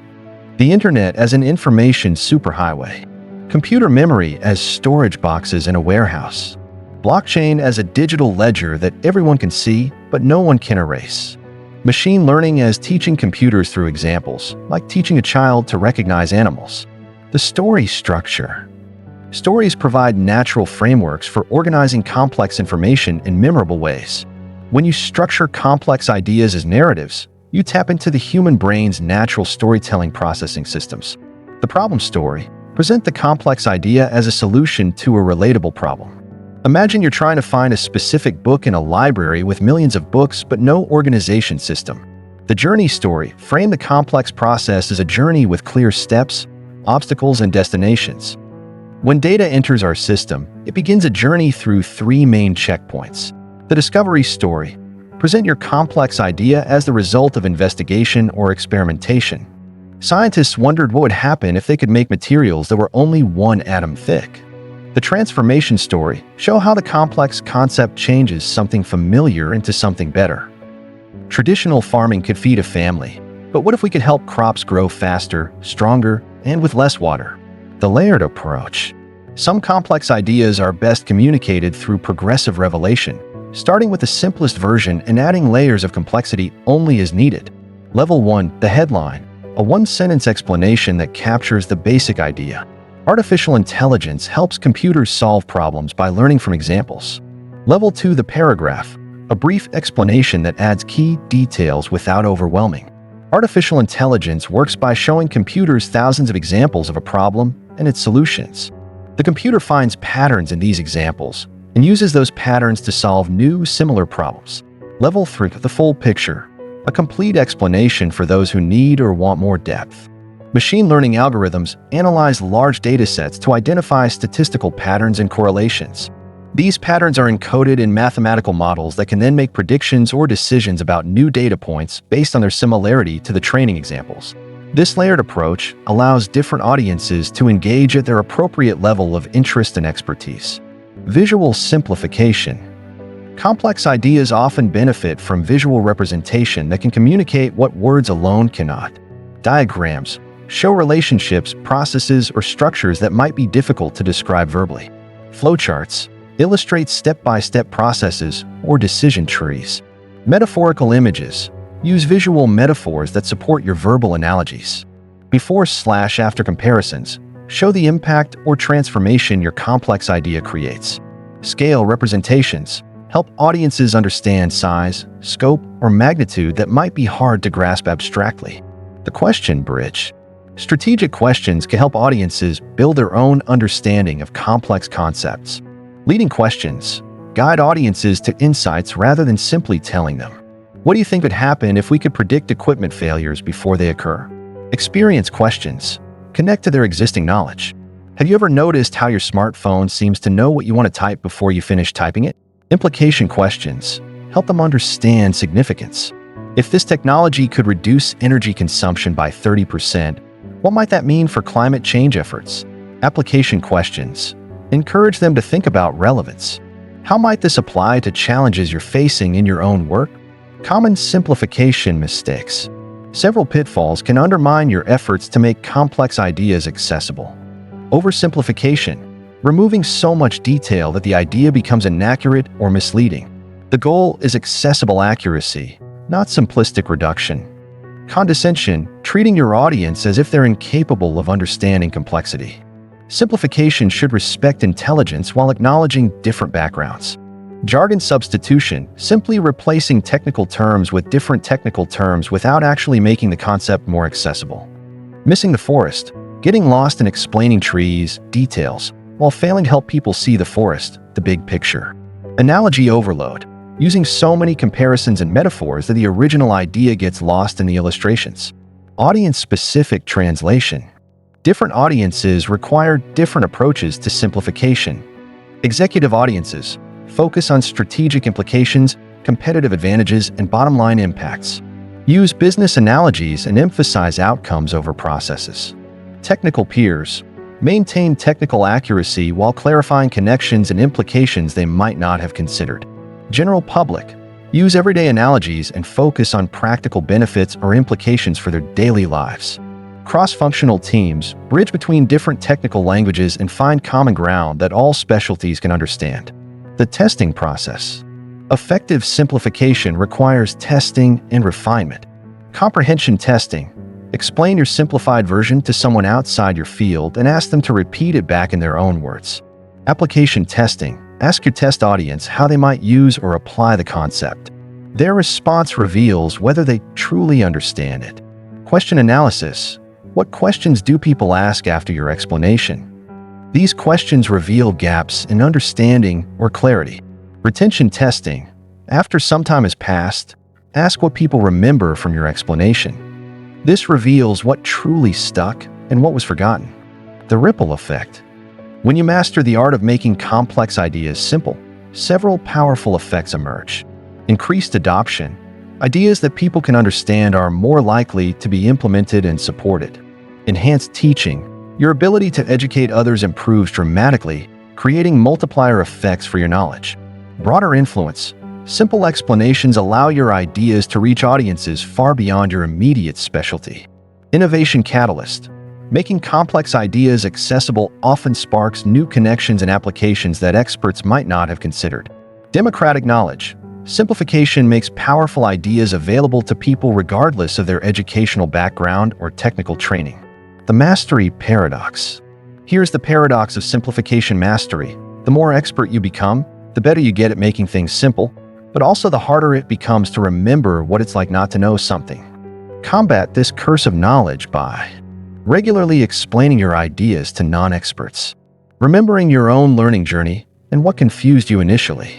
The internet as an information superhighway. Computer memory as storage boxes in a warehouse. Blockchain as a digital ledger that everyone can see, but no one can erase. Machine learning as teaching computers through examples, like teaching a child to recognize animals. The story structure. Stories provide natural frameworks for organizing complex information in memorable ways. When you structure complex ideas as narratives, you tap into the human brain's natural storytelling processing systems. The problem story. Present the complex idea as a solution to a relatable problem. Imagine you're trying to find a specific book in a library with millions of books but no organization system. The journey story. Frame the complex process as a journey with clear steps, obstacles, and destinations. When data enters our system, it begins a journey through 3 main checkpoints. The discovery story. Present your complex idea as the result of investigation or experimentation. Scientists wondered what would happen if they could make materials that were only 1 atom thick. The transformation story shows how the complex concept changes something familiar into something better. Traditional farming could feed a family, but what if we could help crops grow faster, stronger, and with less water? The layered approach. Some complex ideas are best communicated through progressive revelation, starting with the simplest version and adding layers of complexity only as needed. Level 1, the headline, a one-sentence explanation that captures the basic idea. Artificial intelligence helps computers solve problems by learning from examples. Level 2, the paragraph, a brief explanation that adds key details without overwhelming. Artificial intelligence works by showing computers thousands of examples of a problem and its solutions. The computer finds patterns in these examples and uses those patterns to solve new, similar problems. Level 3, the full picture, a complete explanation for those who need or want more depth. Machine learning algorithms analyze large data sets to identify statistical patterns and correlations. These patterns are encoded in mathematical models that can then make predictions or decisions about new data points based on their similarity to the training examples. This layered approach allows different audiences to engage at their appropriate level of interest and expertise. Visual simplification. Complex ideas often benefit from visual representation that can communicate what words alone cannot. Diagrams show relationships, processes, or structures that might be difficult to describe verbally. Flowcharts illustrate step-by-step processes or decision trees. Metaphorical images use visual metaphors that support your verbal analogies. Before/after comparisons show the impact or transformation your complex idea creates. Scale representations help audiences understand size, scope, or magnitude that might be hard to grasp abstractly. The question bridge. Strategic questions can help audiences build their own understanding of complex concepts. Leading questions guide audiences to insights rather than simply telling them. What do you think would happen if we could predict equipment failures before they occur? Experience questions connect to their existing knowledge. Have you ever noticed how your smartphone seems to know what you want to type before you finish typing it? Implication questions help them understand significance. If this technology could reduce energy consumption by 30%, what might that mean for climate change efforts? Application questions encourage them to think about relevance. How might this apply to challenges you're facing in your own work? Common simplification mistakes. Several pitfalls can undermine your efforts to make complex ideas accessible. Oversimplification, removing so much detail that the idea becomes inaccurate or misleading. The goal is accessible accuracy, not simplistic reduction. Condescension, treating your audience as if they're incapable of understanding complexity. Simplification should respect intelligence while acknowledging different backgrounds. Jargon substitution, simply replacing technical terms with different technical terms without actually making the concept more accessible. Missing the forest, getting lost in explaining trees, details, while failing to help people see the forest, the big picture. Analogy overload, using so many comparisons and metaphors that the original idea gets lost in the illustrations. Audience-specific translation. Different audiences require different approaches to simplification. Executive audiences focus on strategic implications, competitive advantages, and bottom-line impacts. Use business analogies and emphasize outcomes over processes. Technical peers maintain technical accuracy while clarifying connections and implications they might not have considered. General public use everyday analogies and focus on practical benefits or implications for their daily lives. Cross-functional teams bridge between different technical languages and find common ground that all specialties can understand. The testing process. Effective simplification requires testing and refinement. Comprehension testing. Explain your simplified version to someone outside your field and ask them to repeat it back in their own words. Application testing. Ask your test audience how they might use or apply the concept. Their response reveals whether they truly understand it. Question analysis. What questions do people ask after your explanation? These questions reveal gaps in understanding or clarity. Retention testing. After some time has passed, ask what people remember from your explanation. This reveals what truly stuck and what was forgotten. The ripple effect. When you master the art of making complex ideas simple, several powerful effects emerge. increased adoption. Ideas that people can understand are more likely to be implemented and supported. Enhanced teaching. Your ability to educate others improves dramatically, creating multiplier effects for your knowledge. Broader influence. Simple explanations allow your ideas to reach audiences far beyond your immediate specialty. Innovation catalyst. Making complex ideas accessible often sparks new connections and applications that experts might not have considered. Democratic knowledge. Simplification makes powerful ideas available to people regardless of their educational background or technical training. The mastery paradox. Here's the paradox of simplification mastery. The more expert you become, the better you get at making things simple, but also the harder it becomes to remember what it's like not to know something. Combat this curse of knowledge by regularly explaining your ideas to non-experts, remembering your own learning journey and what confused you initially,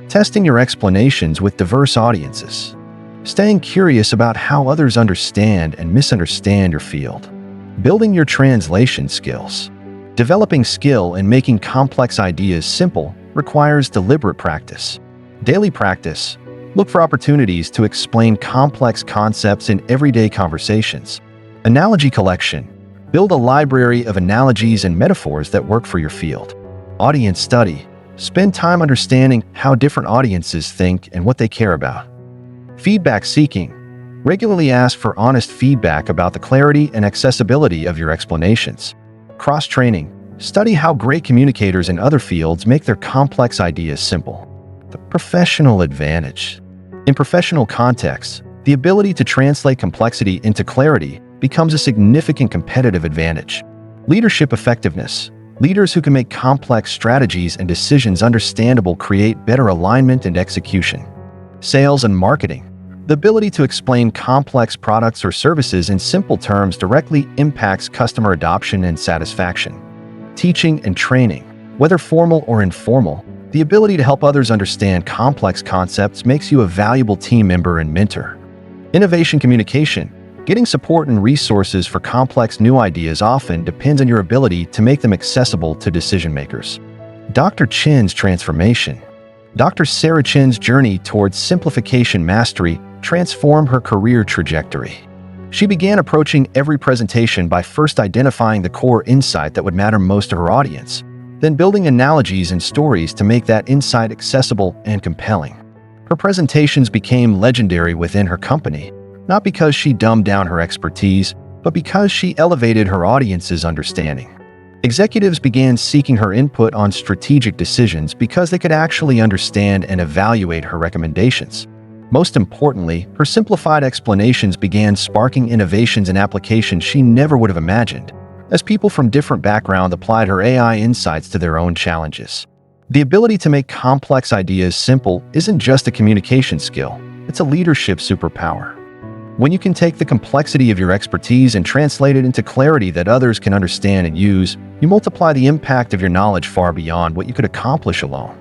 testing your explanations with diverse audiences, staying curious about how others understand and misunderstand your field, building your translation skills. Developing skill in making complex ideas simple requires deliberate practice. Daily practice. Look for opportunities to explain complex concepts in everyday conversations. Analogy collection. Build a library of analogies and metaphors that work for your field. Audience study. Spend time understanding how different audiences think and what they care about. Feedback seeking. Regularly ask for honest feedback about the clarity and accessibility of your explanations. Cross-training. Study how great communicators in other fields make their complex ideas simple. The professional advantage. In professional contexts, the ability to translate complexity into clarity becomes a significant competitive advantage. Leadership effectiveness. Leaders who can make complex strategies and decisions understandable create better alignment and execution. Sales and marketing. The ability to explain complex products or services in simple terms directly impacts customer adoption and satisfaction. Teaching and training. Whether formal or informal, the ability to help others understand complex concepts makes you a valuable team member and mentor. Innovation communication. Getting support and resources for complex new ideas often depends on your ability to make them accessible to decision makers. Dr. Chen's transformation. Dr. Sarah Chen's journey towards simplification mastery transformed her career trajectory. She began approaching every presentation by first identifying the core insight that would matter most to her audience, then building analogies and stories to make that insight accessible and compelling. Her presentations became legendary within her company, not because she dumbed down her expertise, but because she elevated her audience's understanding. Executives began seeking her input on strategic decisions because they could actually understand and evaluate her recommendations. Most importantly, her simplified explanations began sparking innovations and applications she never would have imagined, as people from different backgrounds applied her AI insights to their own challenges. The ability to make complex ideas simple isn't just a communication skill, it's a leadership superpower. When you can take the complexity of your expertise and translate it into clarity that others can understand and use, you multiply the impact of your knowledge far beyond what you could accomplish alone.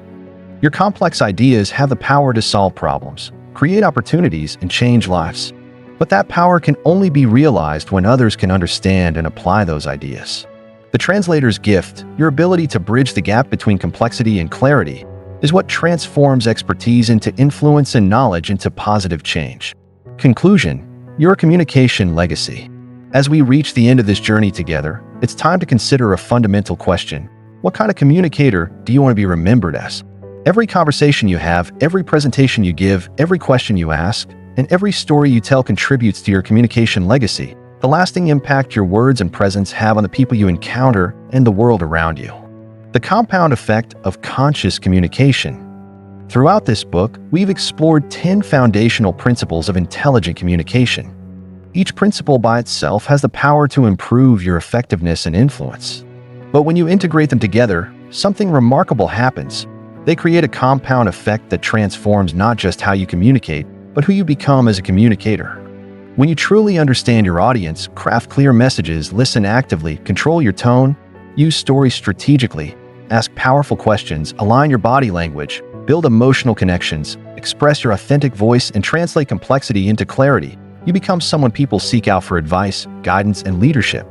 Your complex ideas have the power to solve problems, create opportunities, and change lives. But that power can only be realized when others can understand and apply those ideas. The translator's gift, your ability to bridge the gap between complexity and clarity, is what transforms expertise into influence and knowledge into positive change. Conclusion: your communication legacy. As we reach the end of this journey together, it's time to consider a fundamental question. What kind of communicator do you want to be remembered as? Every conversation you have, every presentation you give, every question you ask, and every story you tell contributes to your communication legacy, the lasting impact your words and presence have on the people you encounter and the world around you. The compound effect of conscious communication. Throughout this book, we've explored 10 foundational principles of intelligent communication. Each principle by itself has the power to improve your effectiveness and influence. But when you integrate them together, something remarkable happens. They create a compound effect that transforms not just how you communicate, but who you become as a communicator. When you truly understand your audience, craft clear messages, listen actively, control your tone, use stories strategically, ask powerful questions, align your body language, build emotional connections, express your authentic voice, and translate complexity into clarity, you become someone people seek out for advice, guidance, and leadership.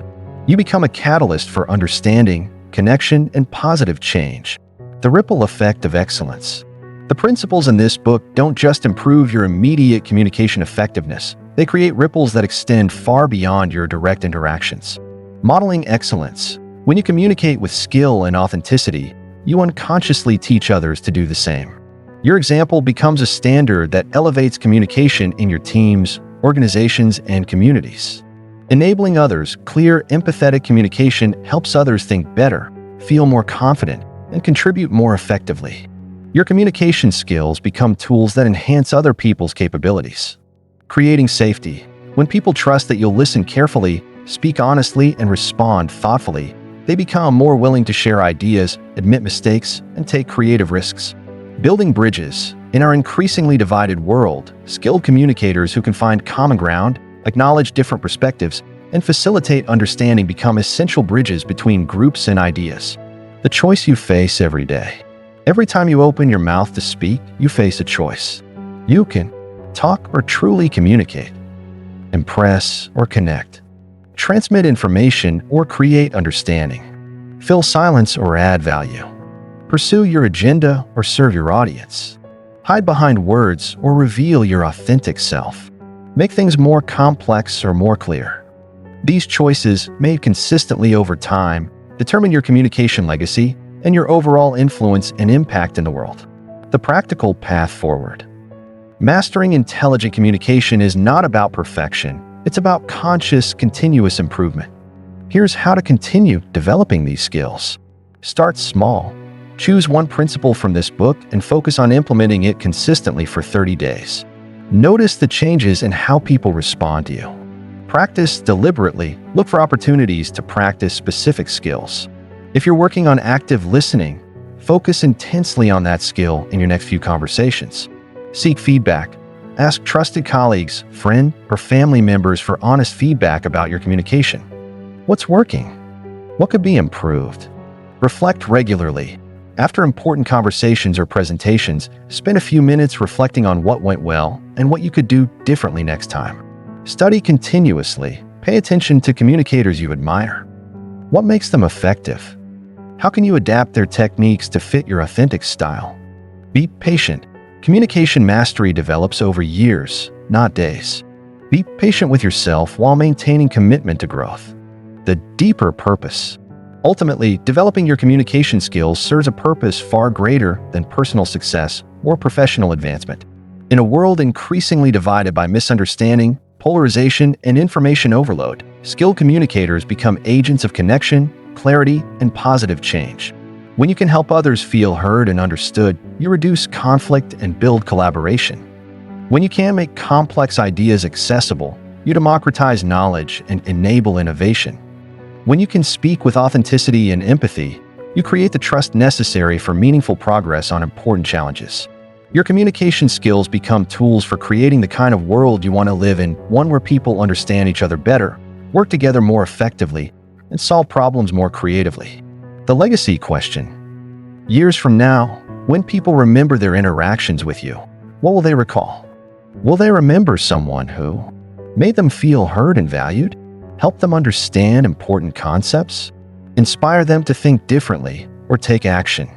You become a catalyst for understanding, connection, and positive change. The ripple effect of excellence. The principles in this book don't just improve your immediate communication effectiveness, they create ripples that extend far beyond your direct interactions. Modeling excellence. When you communicate with skill and authenticity, you unconsciously teach others to do the same. Your example becomes a standard that elevates communication in your teams, organizations, and communities. Enabling others, clear, empathetic communication helps others think better, feel more confident, and contribute more effectively. Your communication skills become tools that enhance other people's capabilities. Creating safety. When people trust that you'll listen carefully, speak honestly, and respond thoughtfully, they become more willing to share ideas, admit mistakes, and take creative risks. Building bridges. In our increasingly divided world, skilled communicators who can find common ground, acknowledge different perspectives, and facilitate understanding become essential bridges between groups and ideas. The choice you face every day. Every time you open your mouth to speak, you face a choice. You can talk or truly communicate, impress or connect, transmit information or create understanding, fill silence or add value, pursue your agenda or serve your audience, hide behind words or reveal your authentic self, make things more complex or more clear. These choices, made consistently over time, determine your communication legacy and your overall influence and impact in the world. The practical path forward. Mastering intelligent communication is not about perfection, it's about conscious, continuous improvement. Here's how to continue developing these skills. Start small. Choose one principle from this book and focus on implementing it consistently for 30 days. Notice the changes in how people respond to you. Practice deliberately. Look for opportunities to practice specific skills. If you're working on active listening, focus intensely on that skill in your next few conversations. Seek feedback. Ask trusted colleagues, friends, or family members for honest feedback about your communication. What's working? What could be improved? Reflect regularly. After important conversations or presentations, spend a few minutes reflecting on what went well and what you could do differently next time. Study continuously. Pay attention to communicators you admire. What makes them effective? How can you adapt their techniques to fit your authentic style? Be patient. Communication mastery develops over years, not days. Be patient with yourself while maintaining commitment to growth. The deeper purpose. Ultimately, developing your communication skills serves a purpose far greater than personal success or professional advancement. In a world increasingly divided by misunderstanding, polarization, and information overload, skilled communicators become agents of connection, clarity, and positive change. When you can help others feel heard and understood, you reduce conflict and build collaboration. When you can make complex ideas accessible, you democratize knowledge and enable innovation. When you can speak with authenticity and empathy, you create the trust necessary for meaningful progress on important challenges. Your communication skills become tools for creating the kind of world you want to live in, one where people understand each other better, work together more effectively, and solve problems more creatively. The legacy question. Years from now, when people remember their interactions with you, what will they recall? Will they remember someone who made them feel heard and valued, helped them understand important concepts, inspire them to think differently or take action,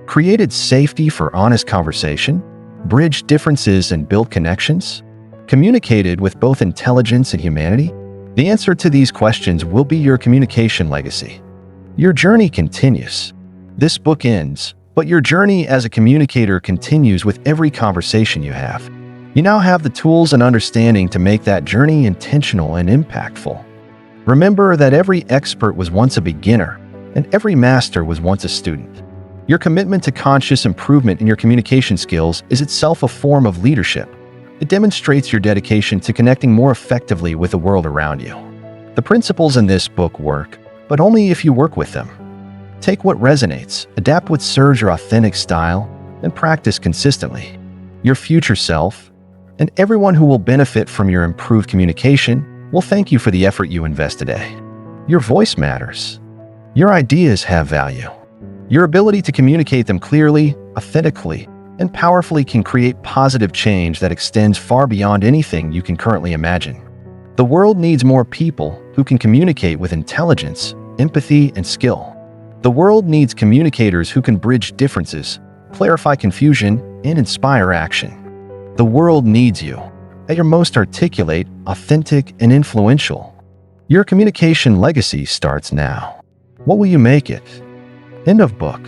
created safety for honest conversation, bridged differences and built connections, communicated with both intelligence and humanity? The answer to these questions will be your communication legacy. Your journey continues. This book ends, but your journey as a communicator continues with every conversation you have. You now have the tools and understanding to make that journey intentional and impactful. Remember that every expert was once a beginner, and every master was once a student. Your commitment to conscious improvement in your communication skills is itself a form of leadership. It demonstrates your dedication to connecting more effectively with the world around you. The principles in this book work, but only if you work with them. Take what resonates, adapt what serves your authentic style, and practice consistently. Your future self, and everyone who will benefit from your improved communication, will thank you for the effort you invest today. Your voice matters. Your ideas have value. Your ability to communicate them clearly, authentically, and powerfully can create positive change that extends far beyond anything you can currently imagine. The world needs more people who can communicate with intelligence, empathy, and skill. The world needs communicators who can bridge differences, clarify confusion, and inspire action. The world needs you. At your most articulate, authentic, and influential. Your communication legacy starts now. What will you make it? End of book.